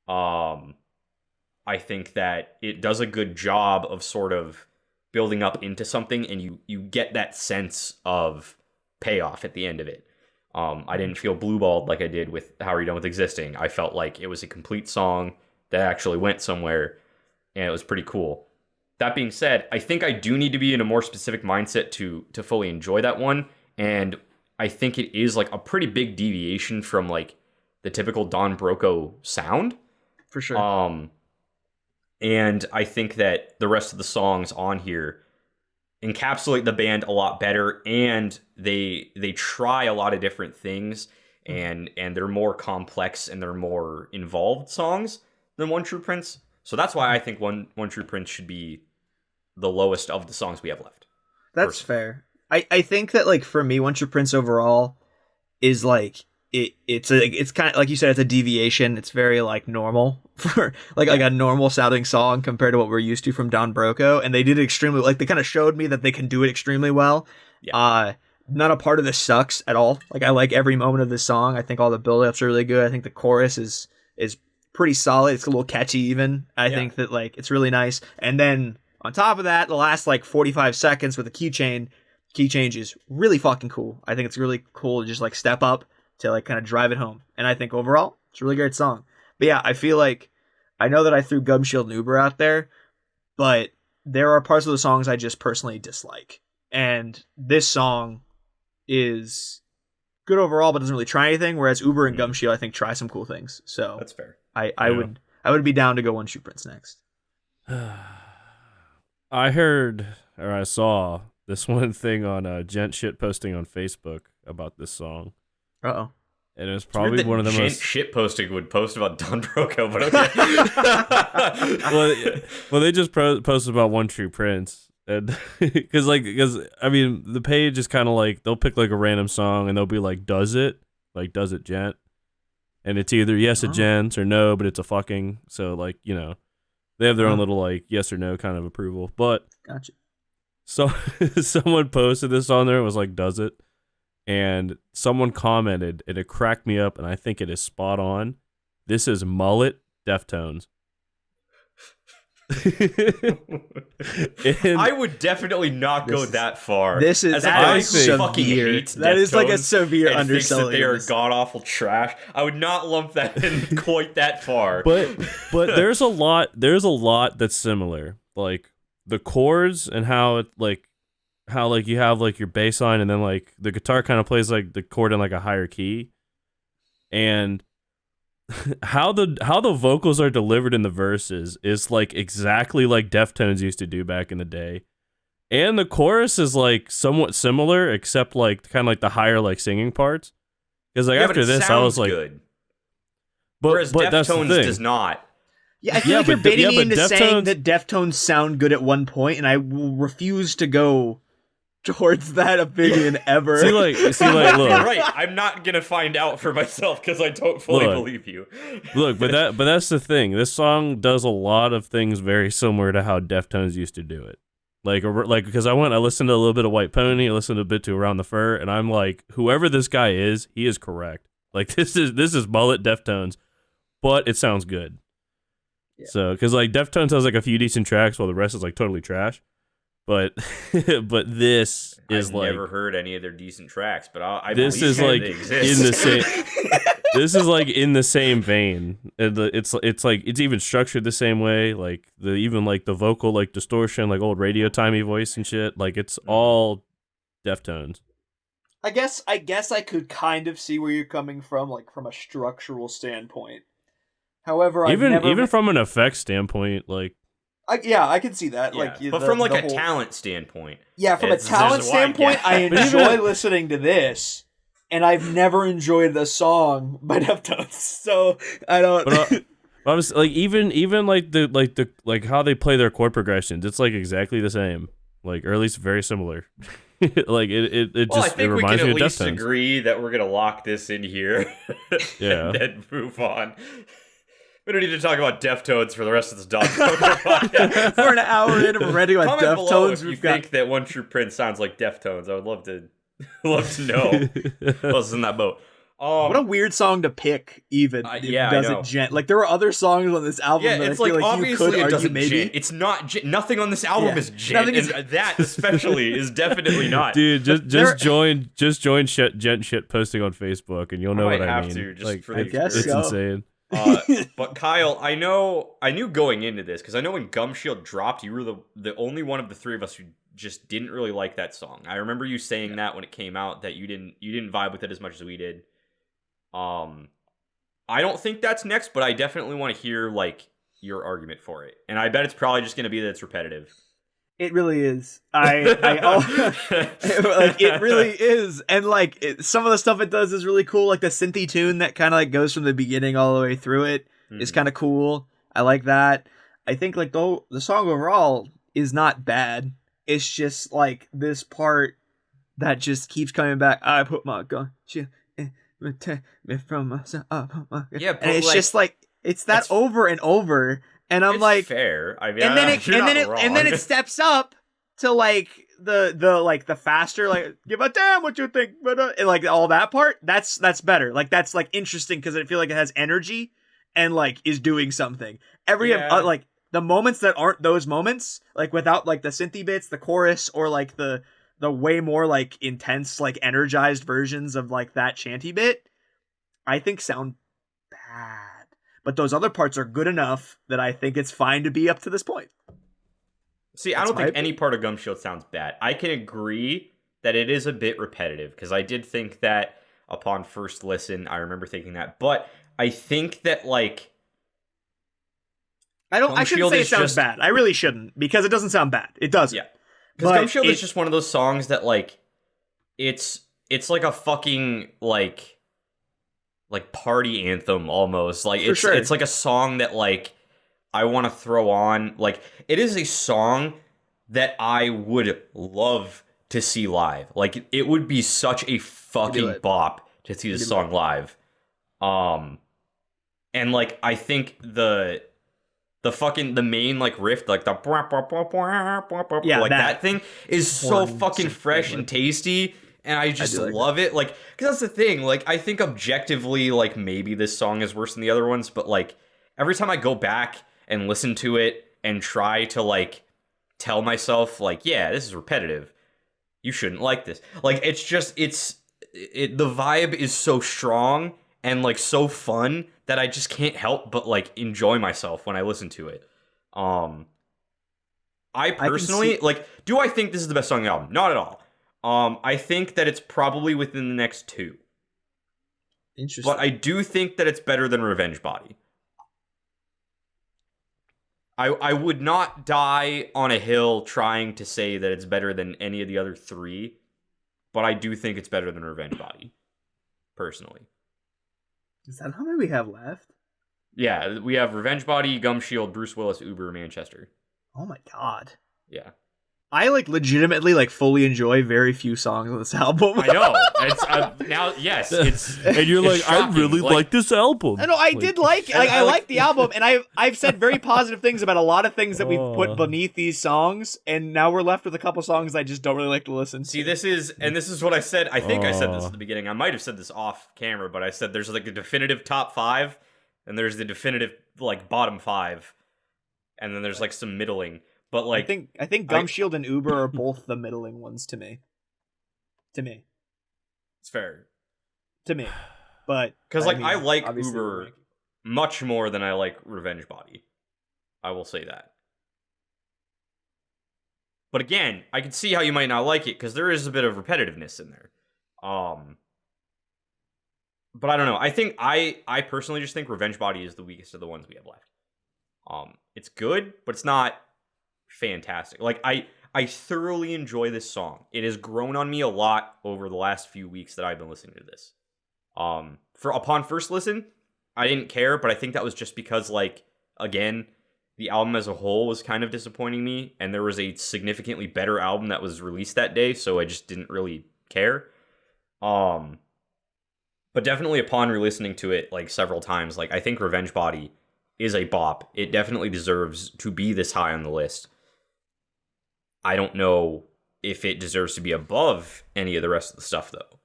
I think that it does a good job of sort of building up into something, and you get that sense of payoff at the end of it. I didn't feel blueballed like I did with How Are You Done with Existing. I felt like it was a complete song that actually went somewhere, and it was pretty cool. That being said, I think I do need to be in a more specific mindset to fully enjoy that one, and I think it is like a pretty big deviation from like the typical Don Broco sound. For sure. And I think that the rest of the songs on here encapsulate the band a lot better, and they try a lot of different things, and they're more complex and they're more involved songs than One True Prince. So that's why I think One True Prince should be the lowest of the songs we have left. That's fair. I think that, like, for me, One True Prince overall is like it's kind of like you said, it's a deviation. It's very like normal for like a normal sounding song compared to what we're used to from Don Broco, and they did it extremely, like, they kind of showed me that they can do it extremely well. Not a part of this sucks at all. Like, I like every moment of this song. I think all the build-ups are really good. I think the chorus is pretty solid. It's a little catchy even. I think that, like, it's really nice. And then on top of that, the last like 45 seconds with the key change is really fucking cool. I think it's really cool to just like step up to like kind of drive it home. And I think overall it's a really great song. But yeah, I feel like, I know that I threw Gum Shield and Uber out there, but there are parts of the songs I just personally dislike. And this song is good overall, but doesn't really try anything. Whereas Uber and Gum Shield, I think, try some cool things. So that's fair. I would be down to go One True Prince next. I heard, or I saw this one thing on gent shit posting on Facebook about this song. Uh-oh. And it was probably one of the most shit posting would post about Don Broco, but okay. well, they just posted about One True Prince, and because I mean, the page is kind of like, they'll pick like a random song and they'll be like, does it gent, and it's either yes a gent or no, but it's a fucking, so like, you know, they have their own little like yes or no kind of approval. But gotcha. So someone posted this on there and was like, does it? And someone commented, and it cracked me up, and I think it is spot on. This is mullet Deftones. I would definitely not go that far. This is fucking hates that is like a Deftones severe and thinks that underselling. they are god awful trash. I would not lump that in quite that far. But there's a lot that's similar. Like the chords and how you have like your bass line, and then like the guitar kind of plays like the chord in like a higher key, and how the vocals are delivered in the verses is like exactly like Deftones used to do back in the day, and the chorus is like somewhat similar, except like kind of like the higher like singing parts. Because like after this, I was like, good. Whereas Deftones does not. Yeah, I feel like you're baiting me into saying that Deftones sound good at one point, and I will refuse to go towards that opinion ever. See, look. Right, I'm not gonna find out for myself because I don't fully believe you. Look, but that's the thing. This song does a lot of things very similar to how Deftones used to do it. Like because I listened to a little bit of White Pony, I listened a bit to Around the Fur, and I'm like, whoever this guy is, he is correct. Like this is mullet Deftones, but it sounds good. Yeah. So, because like Deftones has like a few decent tracks, while the rest is like totally trash. But this is I've like, never heard any of their decent tracks, but this is like in the same. This is like in the same vein. It's like it's even structured the same way. Like even like the vocal like distortion, like old radio timey voice and shit. Like it's all Deftones. I guess I could kind of see where you're coming from, like from a structural standpoint. However, even from an effects standpoint, like I can see that. Yeah, like, but from like a talent standpoint, from a talent standpoint, I enjoy listening to this, and I've never enjoyed the song by Deftones, so I don't. But I was like, even like how they play their chord progressions, it's like exactly the same, like, or at least very similar. Like it just I think it reminds we can me at of least Deftones. agree that we're gonna lock this in here, yeah, and then move on. We don't need to talk about Deftones for the rest of this Don Broco podcast. We're an hour in and we're ready with Deftones. Comment below if you think that One True Prince sounds like Deftones. I would love to know. Who else is in that boat? What a weird song to pick, even. Like, there were other songs on this album that I feel like you could argue maybe. Gent. It's not gent. Nothing on this album is gent, and that especially is definitely not. Dude, just join gent shit posting on Facebook, and you'll know what I mean. To, just like, for the it's insane. But Kyle, I knew going into this, because I know when Gum Shield dropped, you were the only one of the three of us who just didn't really like that song. I remember you saying that when it came out, that you didn't vibe with it as much as we did. I don't think that's next, but I definitely want to hear like your argument for it, and I bet it's probably just going to be that it's repetitive. It really is. Like, it really is, and like some of the stuff it does is really cool. Like the synthy tune that kind of like goes from the beginning all the way through it is kind of cool. I like that. I think like the song overall is not bad. It's just like this part that just keeps coming back. I put my gun from myself. Yeah, but and it's like, just like it's that it's, over and over, and I'm it's like, fair. I mean, and then and then it steps up to like the faster like give a damn what you think, but and like all that part. That's better. Like that's like interesting because I feel like it has energy and like is doing something. Like the moments that aren't those moments, like without like the synthy bits, the chorus, or like the way more like intense, like energized versions of like that chanty bit, I think sound bad. But those other parts are good enough that I think it's fine to be up to this point. See, I don't think any part of Gum Shield sounds bad. I can agree that it is a bit repetitive, because I did think that upon first listen, I remember thinking that. But I think that, like, I shouldn't say it sounds bad. I really shouldn't, because it doesn't sound bad. It doesn't. Yeah. Because Gum Shield is just one of those songs that, like, it's like a fucking, like party anthem almost. Like, it's like a song that, like, I want to throw on. Like, it is a song that I would love to see live. Like, it would be such a fucking bop to see this song live. And like, I think the main like riff, like the like that thing is so fucking fresh and tasty, and I just love it. Like, because that's the thing. Like, I think objectively, like, maybe this song is worse than the other ones, but like every time I go back and listen to it and try to like tell myself like, yeah, this is repetitive, you shouldn't like this. Like, it's just the vibe is so strong and like so fun that I just can't help but like enjoy myself when I listen to it. I personally like, do I think this is the best song on the album? Not at all. I think that it's probably within the next two. Interesting. But I do think that it's better than Revenge Body. I would not die on a hill trying to say that it's better than any of the other three, but I do think it's better than Revenge Body, personally. Is that how many we have left? Yeah, we have Revenge Body, Gum Shield, Bruce Willis, Uber, Manchester. Oh my god. Yeah. I like legitimately like fully enjoy very few songs on this album. I know. It's now, yes, it's and you're it's like, shocking. I really like this album. I know, I did like I like the album, and I've said very positive things about a lot of things that we've put beneath these songs, and now we're left with a couple songs I just don't really like to listen to. See, this is what I said. I think I said this at the beginning. I might have said this off camera, but I said there's like a definitive top 5, and there's the definitive like bottom 5, and then there's like some middling. But like, I think Gum Shield and Uber are both the middling ones to me. It's fair. To me. But because like, I like Uber much more than I like Revenge Body. I will say that. But again, I can see how you might not like it, because there is a bit of repetitiveness in there. But I don't know. I think I personally just think Revenge Body is the weakest of the ones we have left. It's good, but it's not fantastic. Like, I thoroughly enjoy this song. It has grown on me a lot over the last few weeks that I've been listening to this. Upon first listen, I didn't care, but I think that was just because, like, again, the album as a whole was kind of disappointing me, and there was a significantly better album that was released that day, so I just didn't really care. But definitely upon re-listening to it, like, several times, like, I think Revenge Body is a bop. It definitely deserves to be this high on the list. I don't know if it deserves to be above any of the rest of the stuff, though.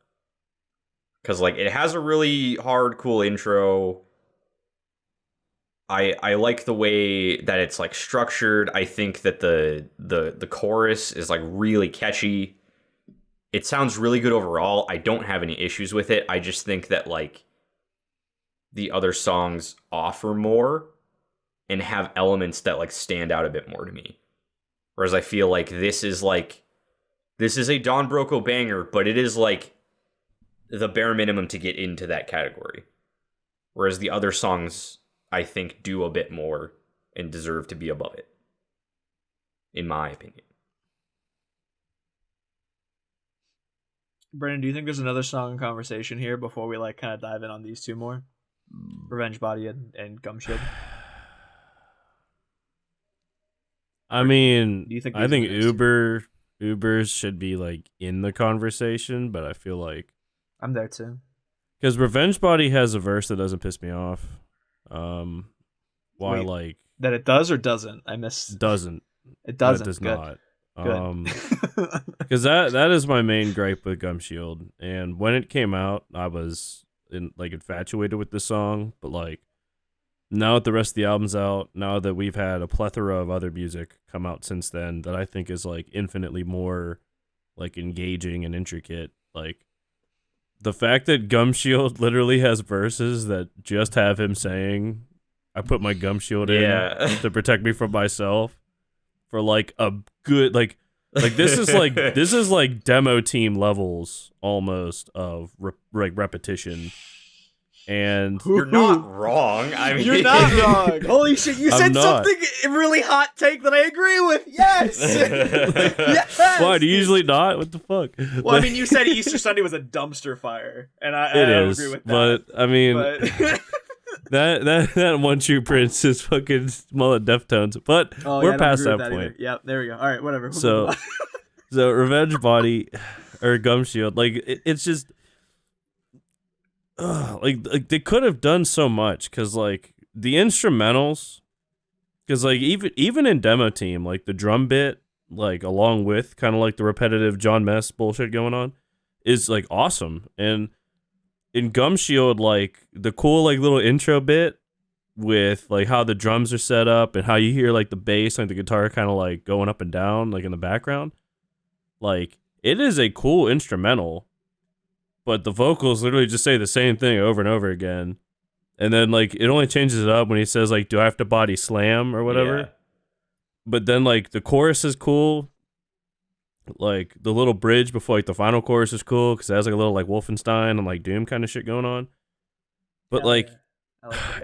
Because, like, it has a really hard, cool intro. I like the way that it's, like, structured. I think that the chorus is, like, really catchy. It sounds really good overall. I don't have any issues with it. I just think that, like, the other songs offer more and have elements that, like, stand out a bit more to me. Whereas I feel like this is a Don Broco banger, but it is like the bare minimum to get into that category. Whereas the other songs, I think, do a bit more and deserve to be above it, in my opinion. Brandon, do you think there's another song in conversation here before we like kind of dive in on these two more? Revenge Body and Gum Shield? I mean, do you think I think these are Ubers should be like in the conversation, but I feel like I'm there too. because Revenge Body has a verse that doesn't piss me off. Why Wait. like That it does or doesn't? I missed. doesn't. It doesn't. It does Good. not. Good. Because that is my main gripe with Gum Shield. And when it came out, I was infatuated with the song. But like now that the rest of the album's out, now that we've had a plethora of other music come out since then, that I think is like infinitely more like engaging and intricate. Like the fact that Gum Shield literally has verses that just have him saying, "I put my gum shield in to protect me from myself," for like a good like this is like demo team levels almost of repetition. And you're not wrong. I mean, you're not wrong. Holy shit! You said something really hot take that I agree with. Yes. Yes. Why do you usually not? What the fuck? Well, I mean, you said Easter Sunday was a dumbster fire, and I agree with that. But I mean, that One True Prince is fucking Mullet Deftones. But we're past that point. Yep, there we go. All right, whatever. So Revenge Body or Gum Shield, like it's just. Like they could have done so much because like the instrumentals, because like even in demo team, like the drum bit, like along with kind of like the repetitive John Mess bullshit going on, is like awesome. And in Gum Shield, like the cool like little intro bit with like how the drums are set up and how you hear like the bass, like the guitar kind of like going up and down like in the background, like it is a cool instrumental. But the vocals literally just say the same thing over and over again. And then, like, it only changes it up when he says, like, do I have to body slam or whatever? Yeah. But then, like, the chorus is cool. Like, the little bridge before, like, the final chorus is cool because it has, like, a little, like, Wolfenstein and, like, Doom kind of shit going on. But, like,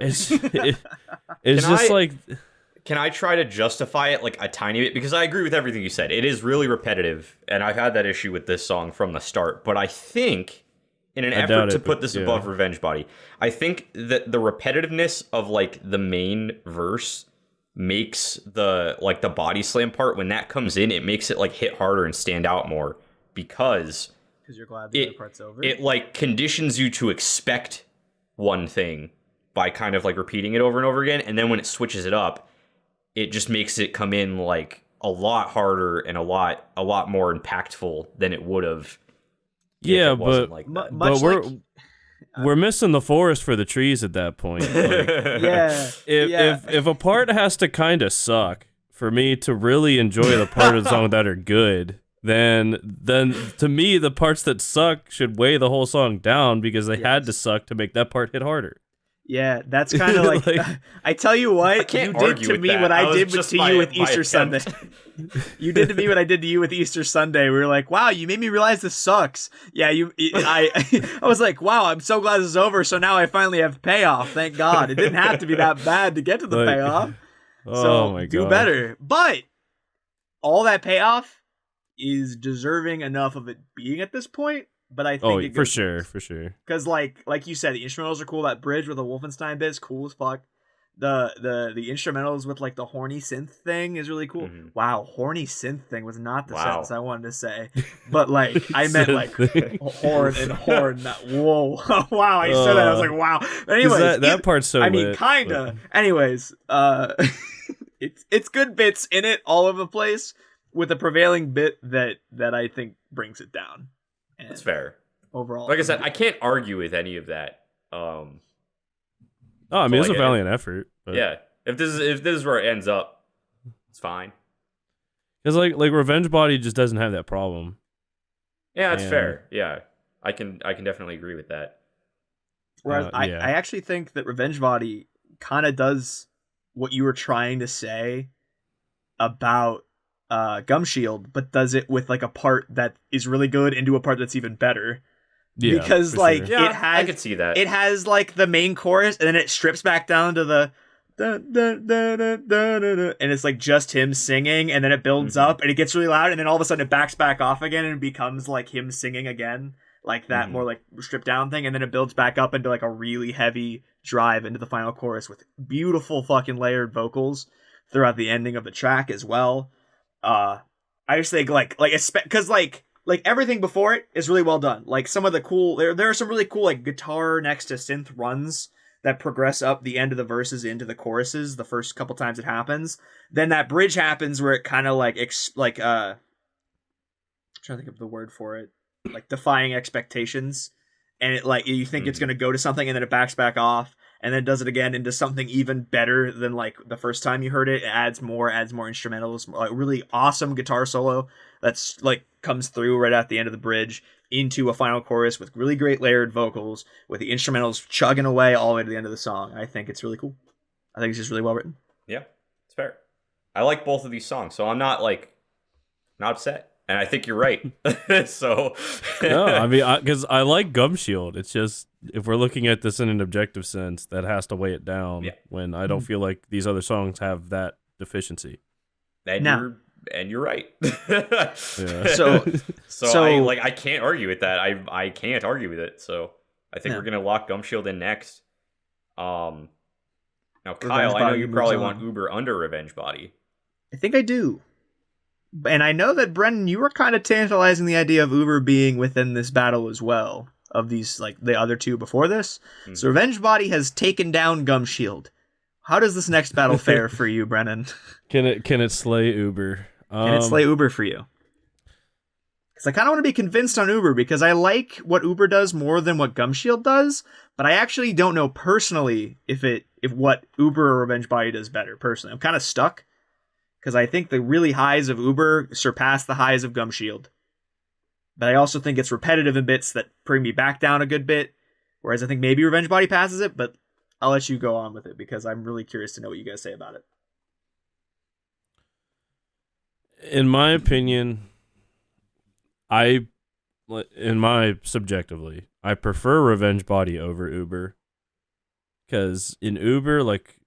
it's just, like... Can I try to justify it, like, a tiny bit? Because I agree with everything you said. It is really repetitive, and I've had that issue with this song from the start. But I think... in an effort to put this above Revenge Body, I think that the repetitiveness of like the main verse makes the body slam part, when that comes in, it makes it like hit harder and stand out more because you're glad the other part's over. It like conditions you to expect one thing by kind of like repeating it over and over again, and then when it switches it up, it just makes it come in like a lot harder and a lot more impactful than it would have. Yeah, but we're missing the forest for the trees at that point. Like, if a part has to kind of suck for me to really enjoy the part of the song that are good, then to me the parts that suck should weigh the whole song down because they had to suck to make that part hit harder. Yeah, that's kind of like, I tell you what, you did to me what I did to you with Easter Sunday. You did to me what I did to you with Easter Sunday. We were like, wow, you made me realize this sucks. Yeah, I was like, wow, I'm so glad this is over. So now I finally have payoff. Thank God. It didn't have to be that bad to get to the payoff. So my God. Do better. But all that payoff is deserving enough of it being at this point. But I think for sure. Because like you said, the instrumentals are cool. That bridge with the Wolfenstein bit is cool as fuck. The instrumentals with like the horny synth thing is really cool. Mm-hmm. Wow, horny synth thing was not the sentence I wanted to say, but like I meant like horn and horn. Whoa, wow! I said that. I was like, wow. But anyways, that part's so. I mean, kinda. But... anyways, it's good bits in it all over the place with a prevailing bit that I think brings it down. That's fair. Overall, like I said, I can't argue with any of that. I mean, it's a valiant effort. But... yeah, if this is where it ends up, it's fine. Because like Revenge Body just doesn't have that problem. Yeah, that's fair. Yeah, I can definitely agree with that. Whereas I actually think that Revenge Body kind of does what you were trying to say about Gum Shield, but does it with like a part that is really good into a part that's even better. Yeah, because like sure. It has, I could see that. It has like the main chorus, and then it strips back down to the and it's like just him singing, and then it builds up, and it gets really loud, and then all of a sudden it backs back off again, and it becomes like him singing again, like that more like stripped down thing, and then it builds back up into like a really heavy drive into the final chorus with beautiful fucking layered vocals throughout the ending of the track as well. I just think because like everything before it is really well done. Like some of the cool there are some really cool like guitar next to synth runs that progress up the end of the verses into the choruses the first couple times it happens. Then that bridge happens where it kind of I'm trying to think of the word for it, like defying expectations, and it like you think it's going to go to something and then it backs back off and then does it again into something even better than like the first time you heard it. It adds more instrumentals, like really awesome guitar solo that's like comes through right at the end of the bridge into a final chorus with really great layered vocals with the instrumentals chugging away all the way to the end of the song. I think it's really cool. I think it's just really well written. Yeah, it's fair. I like both of these songs, so I'm not upset. And I think you're right. So no, I mean, because I like Gum Shield. It's just if we're looking at this in an objective sense, that has to weigh it down. Yeah. When I don't feel like these other songs have that deficiency. And you're right. Yeah. So I can't argue with that. I can't argue with it. So I think we're gonna lock Gum Shield in next. Now Kyle, I know you probably want Uber under Revenge Body. I think I do. And I know that, Brennan, you were kind of tantalizing the idea of Uber being within this battle as well, of these, like, the other two before this. Mm-hmm. So Revenge Body has taken down Gum Shield. How does this next battle fare for you, Brennan? Can it slay Uber? Can it slay Uber for you? Because I kind of want to be convinced on Uber, because I like what Uber does more than what Gum Shield does, but I actually don't know personally if what Uber or Revenge Body does better, personally. I'm kind of stuck. Because I think the really highs of Uber surpass the highs of Gum Shield. But I also think it's repetitive in bits that bring me back down a good bit. Whereas I think maybe Revenge Body passes it, but I'll let you go on with it because I'm really curious to know what you guys say about it. In my opinion, subjectively, I prefer Revenge Body over Uber. Because in Uber, like,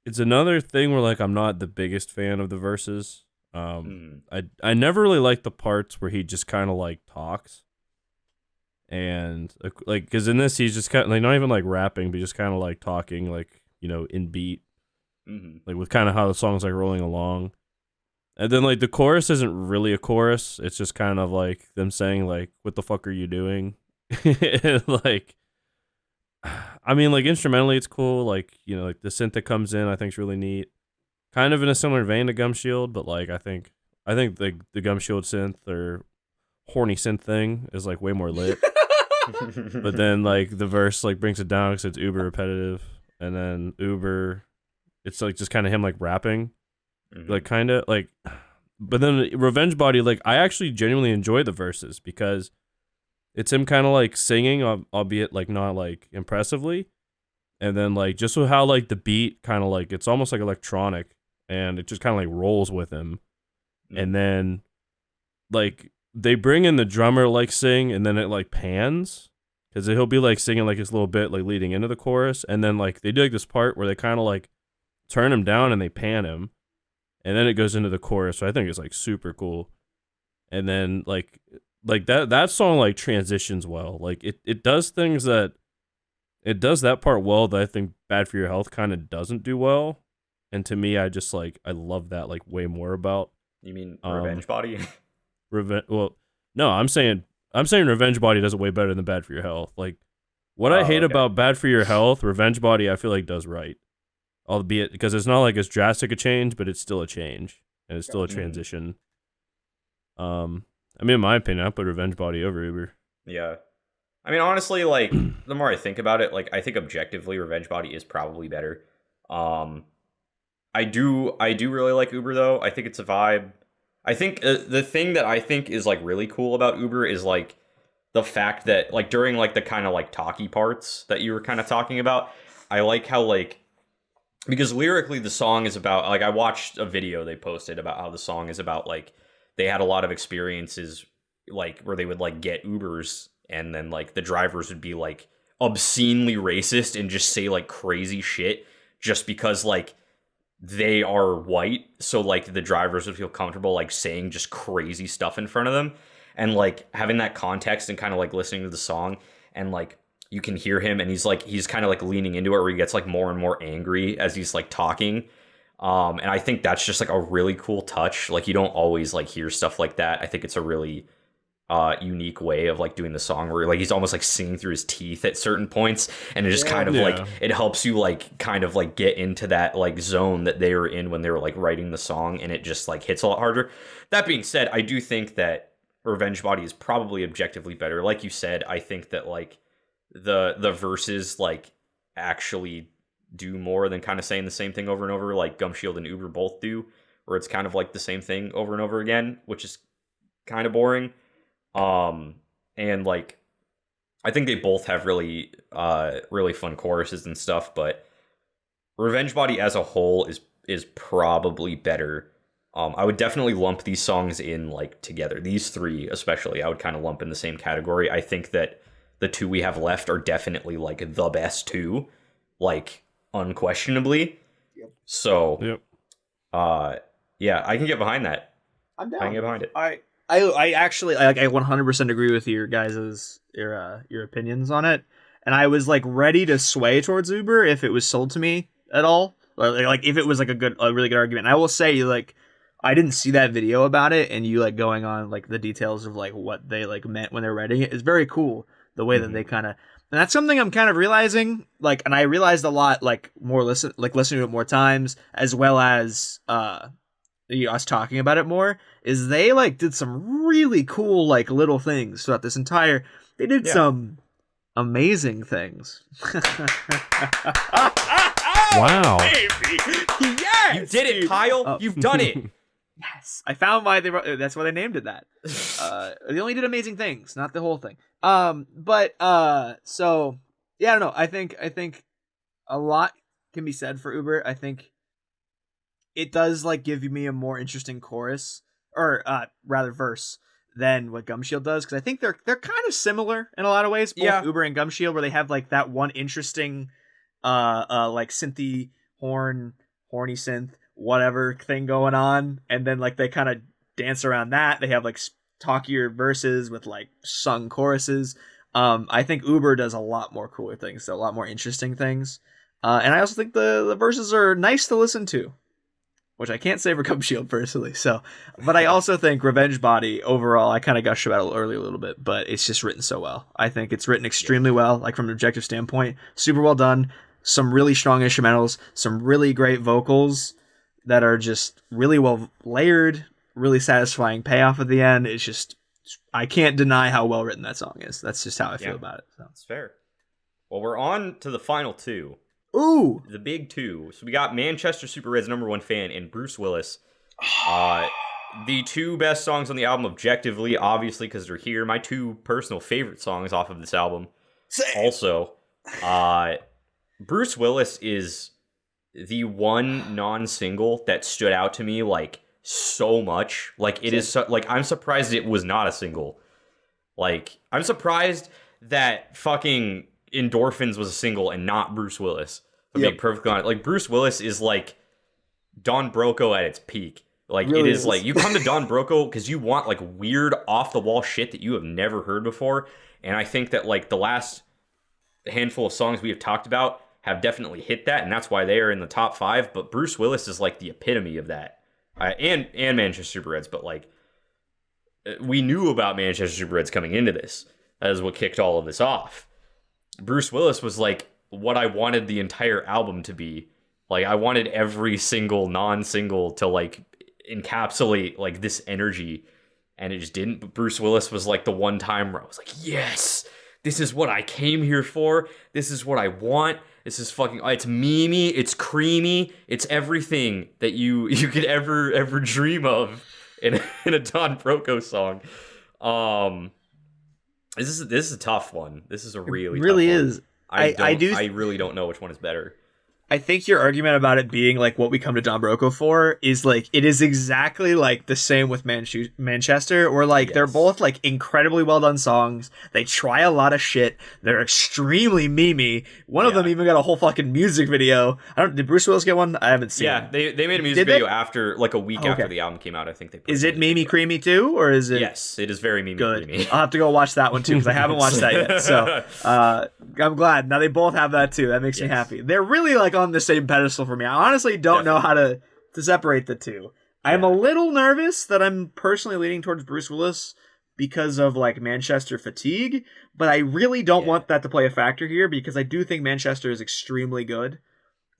it's another thing where, like, I'm not the biggest fan of the verses. I never really liked the parts where he just kind of, like, talks. And, like, because in this, he's just kind of, like, not even, like, rapping, but just kind of, like, talking, like, you know, in beat. Mm-hmm. Like, with kind of how the song's, like, rolling along. And then, like, the chorus isn't really a chorus. It's just kind of, like, them saying, like, what the fuck are you doing? And, like... I mean, like, instrumentally, it's cool. Like, you know, like, the synth that comes in, I think is really neat. Kind of in a similar vein to Gum Shield, but, like, I think the Gum Shield synth or horny synth thing is, like, way more lit. But then, like, the verse, like, brings it down because it's uber repetitive. And then Uber, it's, like, just kind of him, like, rapping. Mm-hmm. Like, kind of, like... But then Revenge Body, like, I actually genuinely enjoy the verses because... It's him kind of, like, singing, albeit, like, not, like, impressively. And then, like, just with how, like, the beat kind of, like, it's almost, like, electronic. And it just kind of, like, rolls with him. Mm. And then, like, they bring in the drummer, like, sing, and then it, like, pans. Because he'll be, like, singing, like, his little bit, like, leading into the chorus. And then, like, they do, like, this part where they kind of, like, turn him down and they pan him. And then it goes into the chorus. So I think it's, like, super cool. And then, like that song, like, transitions well. Like, it does things that... It does that part well that I think Bad For Your Health kind of doesn't do well. And to me, I just, like... I love that, like, way more about... You mean Revenge Body? Well, no, I'm saying Revenge Body does it way better than Bad For Your Health. Like, what I hate about Bad For Your Health, Revenge Body, I feel like does right. Albeit, because it's not, like, as drastic a change, but it's still a change. And it's still a transition. I mean, in my opinion, I put Revenge Body over Uber. Yeah. I mean, honestly, like, the more I think about it, like, I think objectively Revenge Body is probably better. I do really like Uber, though. I think it's a vibe. I think the thing that I think is, like, really cool about Uber is, like, the fact that, like, during, like, the kind of, like, talky parts that you were kind of talking about, I like how, like, because lyrically the song is about, like, I watched a video they posted about how the song is about, like, they had a lot of experiences, like, where they would, like, get Ubers, and then, like, the drivers would be, like, obscenely racist and just say, like, crazy shit just because, like, they are white. So, like, the drivers would feel comfortable, like, saying just crazy stuff in front of them. And, like, having that context and kind of, like, listening to the song, and, like, you can hear him, and he's kind of, like, leaning into it, where he gets, like, more and more angry as he's, like, talking. And I think that's just like a really cool touch. Like you don't always like hear stuff like that. I think it's a really unique way of like doing the song where like he's almost like singing through his teeth at certain points, and it just kind of like it helps you like kind of like get into that like zone that they were in when they were like writing the song, and it just like hits a lot harder. That being said, I do think that Revenge Body is probably objectively better. Like you said, I think that like the verses like actually do more than kind of saying the same thing over and over, like Gum Shield and Uber both do, where it's kind of like the same thing over and over again, which is kind of boring. And like I think they both have really really fun choruses and stuff, but Revenge Body as a whole is probably better. I would definitely lump these songs in like together. These three especially I would kind of lump in the same category. I think that the two we have left are definitely like the best two, like unquestionably. Yep. So yeah, I can get behind that. I'm down. I can get behind it. I actually I 100% agree with your guys' your opinions on it, and I was like ready to sway towards Uber if it was sold to me at all, like if it was like a really good argument. And I will say, like, I didn't see that video about it, and you like going on like the details of like what they like meant when they're writing it is very cool. The way that they kind of, and that's something I'm kind of realizing, like, and I realized a lot like listening to it more times, as well as us talking about it more, is they like did some really cool like little things throughout this entire. They did some amazing things. Wow! Baby. Yes, you did it, Kyle. You've done it. Yes, I found why that's why they named it that. They only did amazing things, not the whole thing. So yeah, I don't know. I think a lot can be said for Uber. I think it does like give me a more interesting chorus, or rather verse, than what Gum Shield does, because I think they're kind of similar in a lot of ways. Both Uber and Gum Shield, where they have like that one interesting like synthy horny synth whatever thing going on, and then like they kind of dance around that. They have like talkier verses with like sung choruses. I think Uber does a lot more cooler things, a lot more interesting things, and I also think the verses are nice to listen to, which I can't say for Gum Shield personally. So, but I also think Revenge Body overall, I kind of gushed about it earlier a little bit, but it's just written so well. I think it's written extremely well, like from an objective standpoint, super well done. Some really strong instrumentals, some really great vocals that are just really well layered, really satisfying payoff at the end. It's just, I can't deny how well written that song is. That's just how I feel about it. So. That's fair. Well, we're on to the final two. Ooh! The big two. So we got Manchester Super Red's #1 fan and Bruce Willis. The two best songs on the album objectively, obviously, because they're here. My two personal favorite songs off of this album. Same. Also, Bruce Willis is the one non-single that stood out to me like so much. Like it is so, like I'm surprised it was not a single. Like I'm surprised that fucking Endorphins was a single and not Bruce Willis. To be perfectly honest, like Bruce Willis is like Don Broco at its peak. Like really it is like you come to Don Broco because you want like weird off the wall shit that you have never heard before. And I think that like the last handful of songs we have talked about have definitely hit that, and that's why they are in the top 5. But Bruce Willis is like the epitome of that, and Manchester Super Reds. But like we knew about Manchester Super Reds coming into this. That is what kicked all of this off. Bruce Willis was like what I wanted the entire album to be. Like I wanted every single non-single to like encapsulate like this energy, and it just didn't. But Bruce Willis was like the one time where I was like, yes, this is what I came here for. This is what I want. This is fucking, it's memey, it's creamy, it's everything that you could ever dream of in a Don Broco song. This is a tough one. This is a really tough one. Is. I really don't know which one is better. I think your argument about it being like what we come to Don Broco for is like it is exactly like the same with Manchester, where like they're both like incredibly well done songs. They try a lot of shit. They're extremely memey. One of them even got a whole fucking music video. Did Bruce Willis get one? I haven't seen. Yeah, they made a music video after like a week after the album came out. I think they. Is it memey creamy too, or is it? Yes, it is very memey creamy. I'll have to go watch that one too because I haven't watched that yet. So I'm glad now they both have that too. That makes me happy. They're really like on the same pedestal for me. I honestly don't know how to to separate the two. I'm a little nervous that I'm personally leaning towards Bruce Willis because of like Manchester fatigue, but I really don't want that to play a factor here because I do think Manchester is extremely good,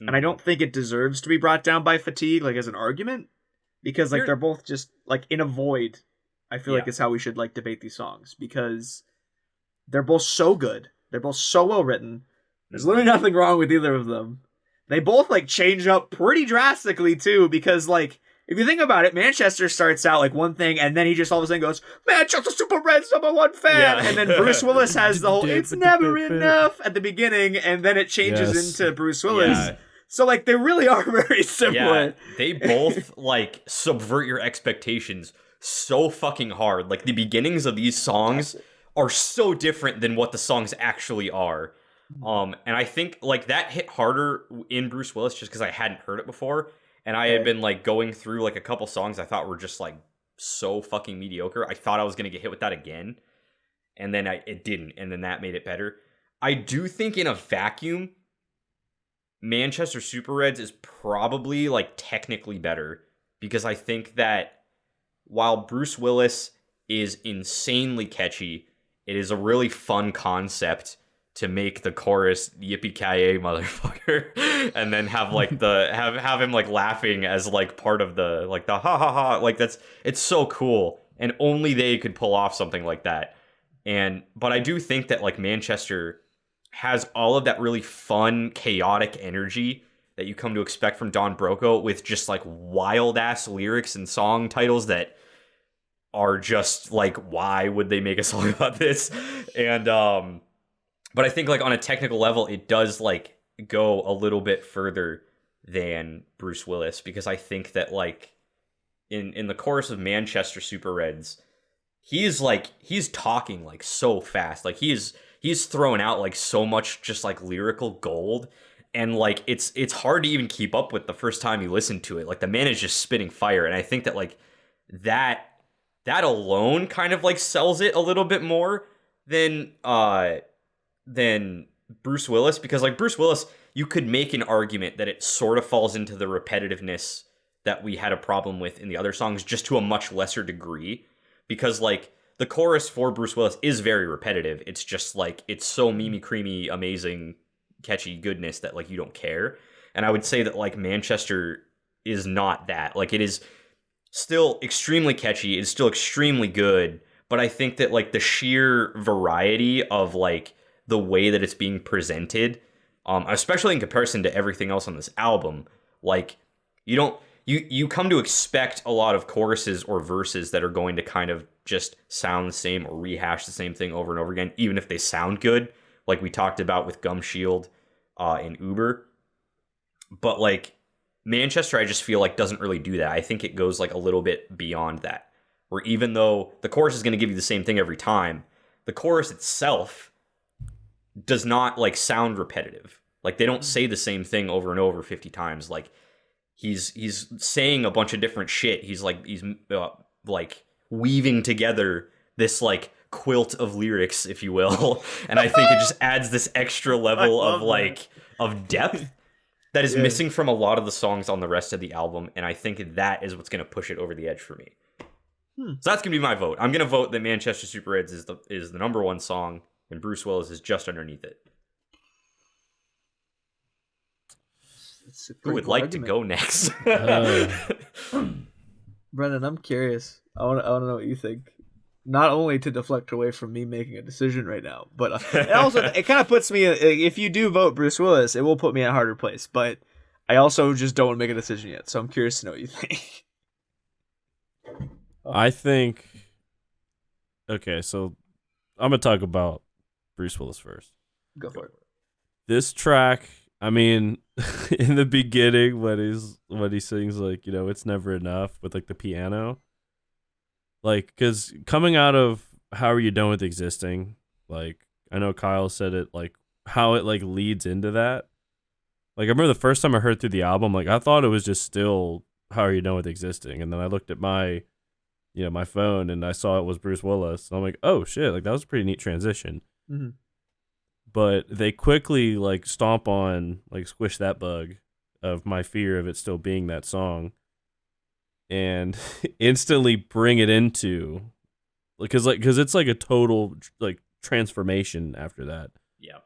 and I don't think it deserves to be brought down by fatigue like as an argument because like they're both just like in a void. I feel like it's how we should like debate these songs because they're both so good. They're both so well written. There's literally nothing wrong with either of them. They both like change up pretty drastically too because like if you think about it, Manchester starts out like one thing, and then he just all of a sudden goes, Manchester Super Reds #1 fan! And then Bruce Willis has the whole, it's never enough at the beginning, and then it changes into Bruce Willis. Yeah. So, like, they really are very similar. Yeah, they both, like, subvert your expectations so fucking hard. Like, the beginnings of these songs are so different than what the songs actually are. And I think, like, that hit harder in Bruce Willis just because I hadn't heard it before. And I had been, like, going through, like, a couple songs I thought were just, like, so fucking mediocre. I thought I was going to get hit with that again. And then it didn't. And then that made it better. I do think in a vacuum, Manchester Super Reds is probably, like, technically better. Because I think that while Bruce Willis is insanely catchy, it is a really fun concept to make the chorus yippee-ki-yay motherfucker and then have like the have him like laughing as like part of the like the ha ha ha, like it's so cool, and only they could pull off something like that. But I do think that like Manchester has all of that really fun chaotic energy that you come to expect from Don Broco, with just like wild ass lyrics and song titles that are just like, why would they make a song about this? And but I think, like, on a technical level, it does, like, go a little bit further than Bruce Willis, because I think that, like, in the chorus of Manchester Super Reds, he's talking, like, so fast. Like, he's throwing out, like, so much just, like, lyrical gold, and, like, it's hard to even keep up with the first time you listen to it. Like, the man is just spitting fire, and I think that, like, that alone kind of, like, sells it a little bit more than Bruce Willis, because like Bruce Willis, you could make an argument that it sort of falls into the repetitiveness that we had a problem with in the other songs, just to a much lesser degree, because like the chorus for Bruce Willis is very repetitive. It's just like, it's so mimi creamy, amazing, catchy goodness that like you don't care. And I would say that like Manchester is not that. Like, it is still extremely catchy, it's still extremely good, but I think that like the sheer variety of like the way that it's being presented, especially in comparison to everything else on this album, like you come to expect a lot of choruses or verses that are going to kind of just sound the same or rehash the same thing over and over again, even if they sound good, like we talked about with Gum Shield and Uber. But like Manchester, I just feel like doesn't really do that. I think it goes like a little bit beyond that, where even though the chorus is going to give you the same thing every time, the chorus itself does not like sound repetitive. Like, they don't say the same thing over and over 50 times. Like, he's saying a bunch of different shit. He's like weaving together this like quilt of lyrics, if you will. And I think it just adds this extra level of like of depth that is missing from a lot of the songs on the rest of the album. And I think that is what's going to push it over the edge for me. So that's going to be my vote. I'm going to vote that Manchester Super Reds is the #1 song, and Bruce Willis is just underneath it. Who would like to go next? Brendan, I'm curious. I want to know what you think. Not only to deflect away from me making a decision right now, but it kind of puts me. If you do vote Bruce Willis, it will put me in a harder place. But I also just don't want to make a decision yet, so I'm curious to know what you think. I think. Okay, so I'm gonna talk about Bruce Willis first. Go for it. This track, I mean, in the beginning when he sings like, you know, it's never enough with like the piano, like, because coming out of How Are You Done With Existing, like, I know Kyle said it, like how it like leads into that. Like, I remember the first time I heard through the album, like I thought it was just still How Are You Done With Existing, and then I looked at my phone and I saw it was Bruce Willis, and I'm like, oh shit, like that was a pretty neat transition. Mm-hmm. But they quickly like stomp on, like, squish that bug of my fear of it still being that song. and instantly bring it into, because it's like a total like transformation after that. Yeah.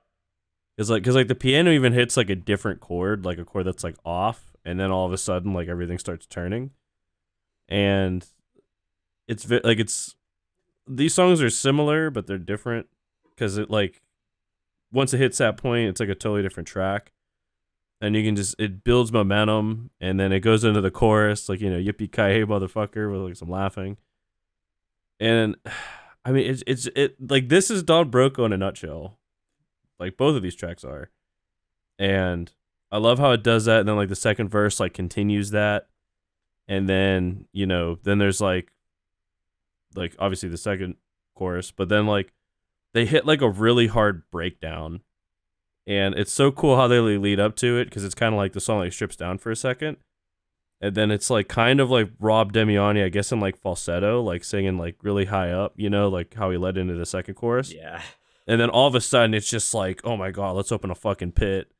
Because like the piano even hits like a different chord, like a chord that's like off, and then all of a sudden like everything starts turning, and it's these songs are similar but they're different because it like once it hits that point it's like a totally different track, and you can just it builds momentum, and then it goes into the chorus like yippee ki yay motherfucker with like some laughing, and I mean it's like this is Don Broco in a nutshell. Like both of these tracks are. And I love how it does that, and then like the second verse like continues that. And then, then there's like obviously the second chorus, but then like they hit like a really hard breakdown. And it's so cool how they lead up to it, because it's kind of like the song like strips down for a second. And then it's like kind of like Rob Demiani, I guess, in like falsetto, like singing like really high up, like how he led into the second chorus. Yeah. And then all of a sudden, it's just like, oh my God, let's open a fucking pit.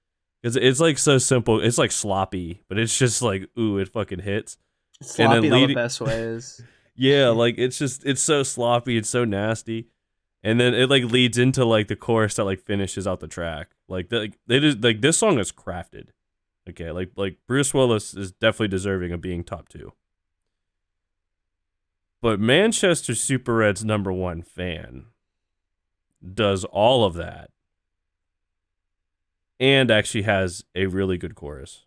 Because it's like so simple. It's like sloppy, but it's just like, ooh, it fucking hits. Sloppy in all the best ways. Yeah, like it's so sloppy. It's so nasty. And then it like leads into like the chorus that like finishes out the track. Like they just like this song is crafted. Okay, like Bruce Willis is definitely deserving of being top 2. But Manchester Super Red's #1 fan does all of that and actually has a really good chorus.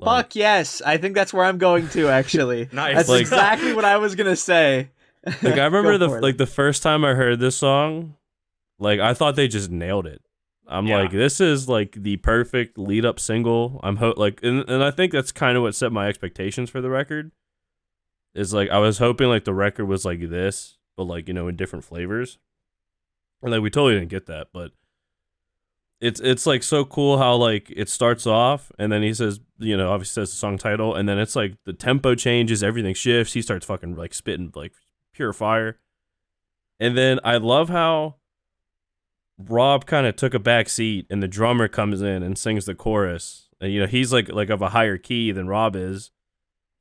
Fuck yes. I think that's where I'm going to, actually. Nice. That's exactly what I was going to say. Like I remember the first time I heard this song, like I thought they just nailed it. I'm like, this is like the perfect lead up single. And I think that's kind of what set my expectations for the record. Is like I was hoping like the record was like this, but like in different flavors. And like we totally didn't get that, but it's like so cool how like it starts off, and then he says, obviously says the song title, and then it's like the tempo changes, everything shifts, he starts fucking like spitting like pure fire. And then I love how Rob kind of took a back seat, and the drummer comes in and sings the chorus. And he's like of a higher key than Rob is,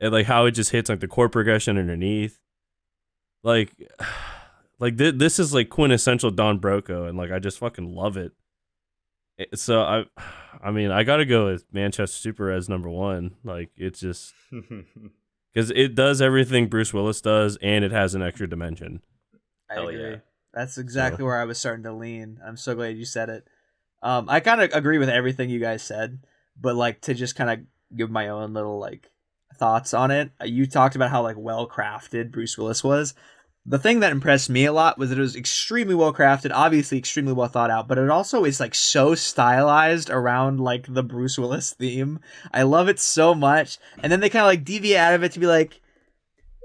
and like how it just hits like the chord progression underneath, like this is like quintessential Don Broco, and like I just fucking love it. So I mean I gotta go with Manchester Super Red's #1. Like it's just because it does everything Bruce Willis does, and it has an extra dimension. I agree. Yeah. That's exactly where I was starting to lean. I'm so glad you said it. I kind of agree with everything you guys said, but like to just kind of give my own little like thoughts on it. You talked about how like well crafted Bruce Willis was. The thing that impressed me a lot was that it was extremely well crafted, obviously extremely well thought out, but it also is like so stylized around like the Bruce Willis theme. I love it so much. And then they kind of like deviate out of it to be like,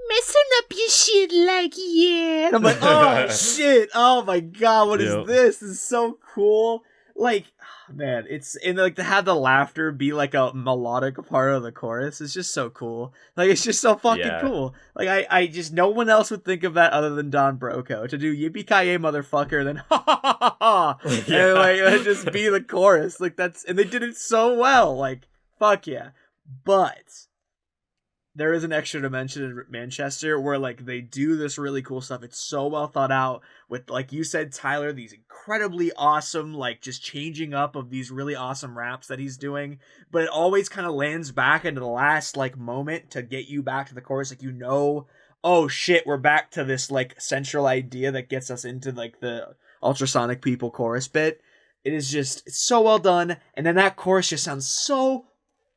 messing up your shit like, yeah. And I'm like, oh shit, oh my God, what is this? This is so cool. Like, man, it's and like to have the laughter be like a melodic part of the chorus is just so cool. Like it's just so fucking cool. Like I just no one else would think of that other than Don Broco to do yippee ki yay motherfucker, then ha ha ha ha ha, and like just be the chorus. Like and they did it so well. Like fuck yeah, but there is an extra dimension in Manchester where like they do this really cool stuff. It's so well thought out with, like you said, Tyler, these incredibly awesome, like just changing up of these really awesome raps that he's doing. But it always kind of lands back into the last like moment to get you back to the chorus. Like, oh shit, we're back to this like central idea that gets us into like the ultrasonic people chorus bit. It's so well done. And then that chorus just sounds so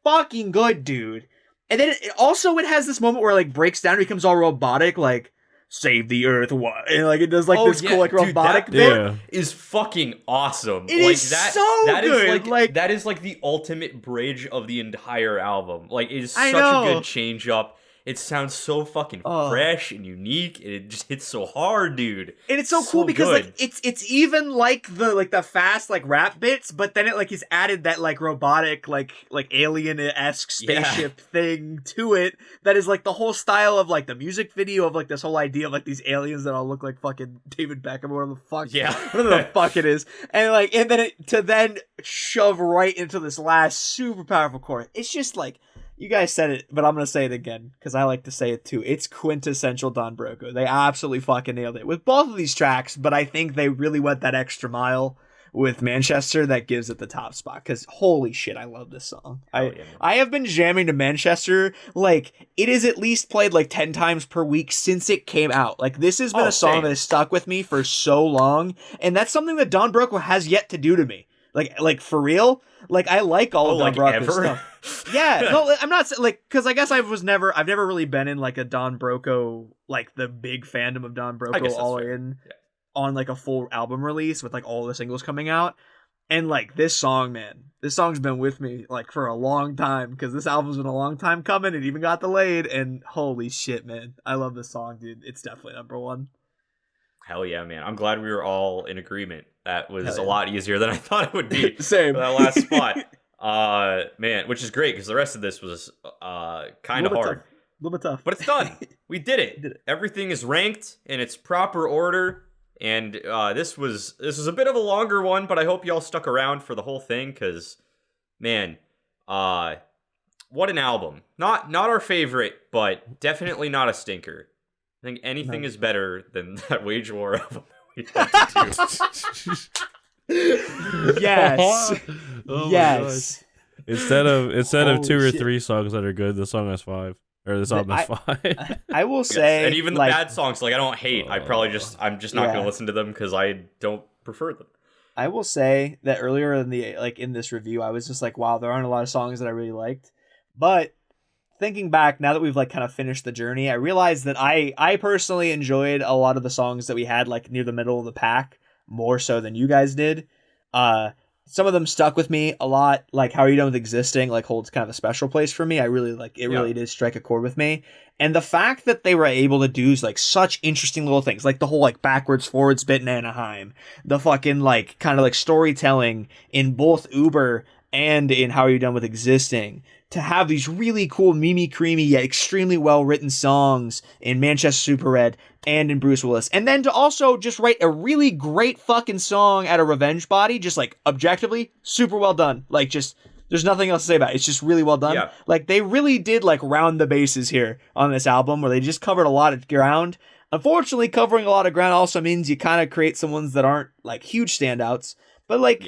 fucking good, dude. And then it has this moment where it like breaks down and becomes all robotic, like save the earth, what? And like it does like this cool like robotic dude, bit. Is fucking awesome. It like, is so that good. Is that is like the ultimate bridge of the entire album. Like it is such a good change up. It sounds so fucking fresh and unique, and it just hits so hard, dude. And it's so cool because like it's even like the fast like rap bits, but then it like is added that like robotic like alien-esque spaceship thing to it that is like the whole style of like the music video of like this whole idea of like these aliens that all look like fucking David Beckham or whatever the fuck. Yeah. Whatever the fuck it is. And like and then to then shove right into this last super powerful chorus. It's just like You guys said it, but I'm gonna say it again because I like to say it too. It's quintessential Don Broco. They absolutely fucking nailed it with both of these tracks, but I think they really went that extra mile with Manchester that gives it the top spot. Because holy shit, I love this song. I have been jamming to Manchester. Like, it is at least played like 10 times per week since it came out. Like, this has been a song that has stuck with me for so long, and that's something that Don Broco has yet to do to me. Like for real. Like, I like all of Don Broco's stuff. Yeah, no, I'm not like, because I guess I've never really been in like a Don Broco, like the big fandom of Don Broco all in. Yeah. On like a full album release with like all the singles coming out, and like this song's been with me like for a long time because this album's been a long time coming. It even got delayed, and holy shit, man, I love this song, dude. It's definitely number one. Hell yeah, man. I'm glad we were all in agreement. That was a lot easier than I thought it would be. Same for that last spot. Man, which is great because the rest of this was kind of hard. A little bit tough, but it's done. We did it. Everything is ranked in its proper order. And this was a bit of a longer one, but I hope y'all stuck around for the whole thing, because, man, what an album. Not our favorite, but definitely not a stinker. I think anything is better than that Wage War album we had to do. Yes. Oh yes. Instead of 2 or 3 songs that are good, the song has 5. Or this album is 5. I will say, and even the bad songs, like I don't hate. I'm just not gonna listen to them because I don't prefer them. I will say that earlier in this review, I was just like, wow, there aren't a lot of songs that I really liked. But thinking back, now that we've like kind of finished the journey, I realized that I personally enjoyed a lot of the songs that we had like near the middle of the pack more so than you guys did. Some of them stuck with me a lot, like How Are You Done With Existing, like holds kind of a special place for me. I really like it. Really did strike a chord with me. And the fact that they were able to do like such interesting little things, like the whole like backwards forwards bit in Anaheim, the fucking like kind of like storytelling in both Uber and in How Are You Done With Existing, to have these really cool mimi creamy yet extremely well written songs in Manchester Super Red and in Bruce Willis, and then to also just write a really great fucking song at a Revenge Body, just like objectively super well done. Like, just there's nothing else to say about it. It's just really well done. Yeah. Like, they really did like round the bases here on this album, where they just covered a lot of ground. Unfortunately, covering a lot of ground also means you kind of create some ones that aren't like huge standouts, but like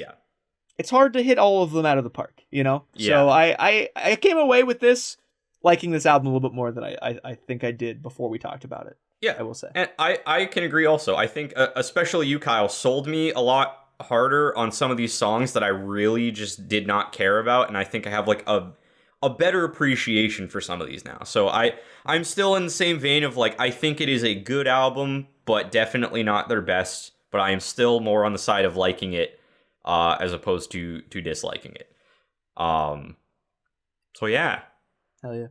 it's hard to hit all of them out of the park, you know? Yeah. So I came away with this liking this album a little bit more than I think I did before we talked about it. Yeah, I will say. And I can agree also. I think, especially you, Kyle, sold me a lot harder on some of these songs that I really just did not care about, and I think I have like a better appreciation for some of these now. So I'm still in the same vein of like, I think it is a good album, but definitely not their best, but I am still more on the side of liking it as opposed to disliking it. So yeah. Hell yeah.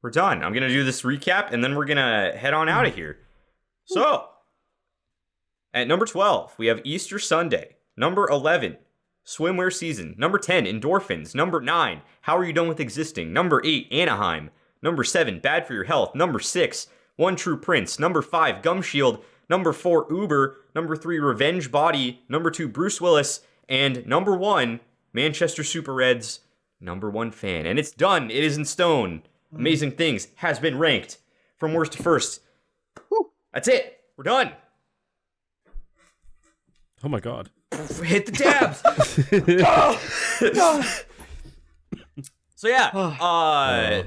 We're done. I'm going to do this recap, and then we're going to head on out of here. So, at number 12, we have Easter Sunday. Number 11, Swimwear Season. Number 10, Endorphins. Number 9, How Are You Done With Existing? Number 8, Anaheim. Number 7, Bad For Your Health. Number 6, One True Prince. Number 5, Gum Shield. Number 4, Uber. Number 3, Revenge Body. Number 2, Bruce Willis. And number 1, Manchester Super Reds. Number 1 fan. And it's done. It is in stone. Amazing Things has been ranked from worst to first. Woo. That's it. We're done. Oh my god. Hit the tabs. So yeah,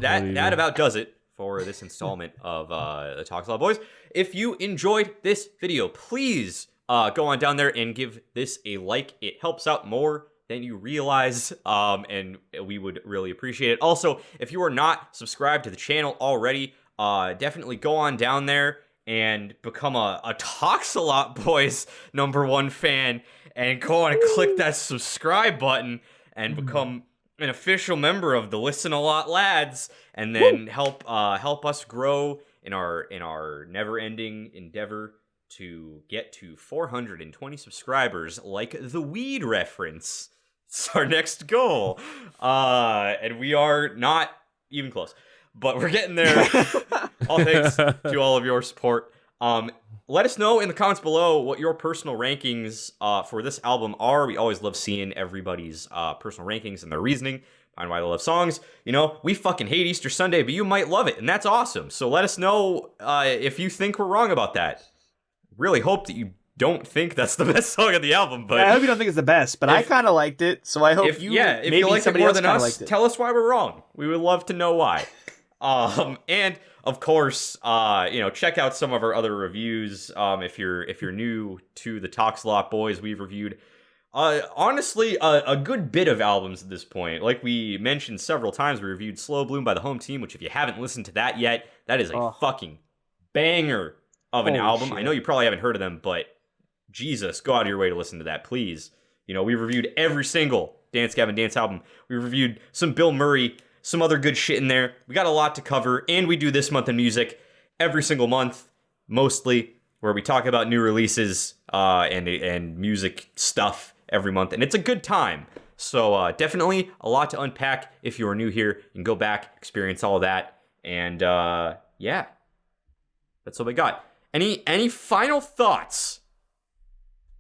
that about does it for this installment of the Talks a Lot Boys. If you enjoyed this video, please go on down there and give this a like. It helps out more than you realize, and we would really appreciate it. Also, if you are not subscribed to the channel already, definitely go on down there and become a Talks a Lot Boys #1 fan, and go on and click that subscribe button and become an official member of the Listen a Lot Lads, and then help us grow in our never-ending endeavor to get to 420 subscribers, like the weed reference. It's our next goal. And we are not even close, but we're getting there. All thanks to all of your support. Let us know in the comments below what your personal rankings for this album are. We always love seeing everybody's personal rankings and their reasoning on Why I Love Songs. You know, we fucking hate Easter Sunday, but you might love it, and that's awesome. So let us know if you think we're wrong about that. Really hope that you don't think that's the best song of the album, but I hope you don't think it's the best, but I kind of liked it, so I hope if you like it more than us, tell us why we're wrong. We would love to know why. And of course, check out some of our other reviews. If you're new to the Talks a Lot Boys, we've reviewed honestly a good bit of albums at this point. Like we mentioned several times, we reviewed Slow Bloom by the Home Team, which if you haven't listened to that yet, that is a fucking banger of an album. Shit. I know you probably haven't heard of them, but Jesus, go out of your way to listen to that, please. You know, we reviewed every single Dance Gavin Dance album. We reviewed some Bill Murray, some other good shit in there. We got a lot to cover, and we do This Month in Music every single month, mostly, where we talk about new releases and music stuff every month, and it's a good time. So definitely a lot to unpack. If you are new here, you can go back, experience all of that, and yeah, that's what we got. Any final thoughts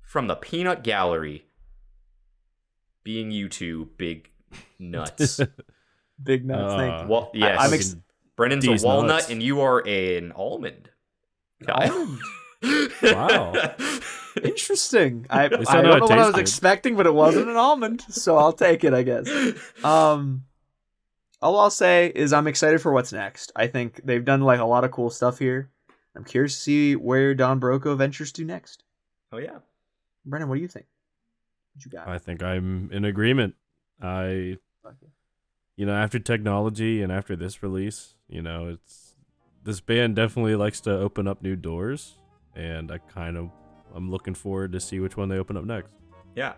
from the Peanut Gallery, being you two big nuts? Big nuts, thank you. Well, yes, Brennan's a walnut, nuts. And you are an almond. Almond? Wow. Interesting. I don't know what I was expecting, but it wasn't an almond, so I'll take it, I guess. All I'll say is I'm excited for what's next. I think they've done like a lot of cool stuff here. I'm curious to see where Don Broco ventures to next. Oh yeah. Brennan, what do you think? What you got? I think I'm in agreement. After Technology and after this release, this band definitely likes to open up new doors, and I'm looking forward to see which one they open up next. Yeah.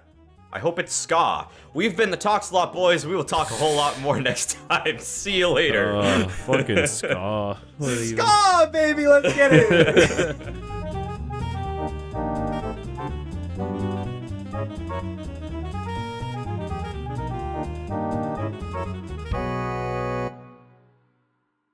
I hope it's ska. We've been the Talks a Lot Boys. We will talk a whole lot more next time. See you later. Fucking ska. Ska, baby, let's get it.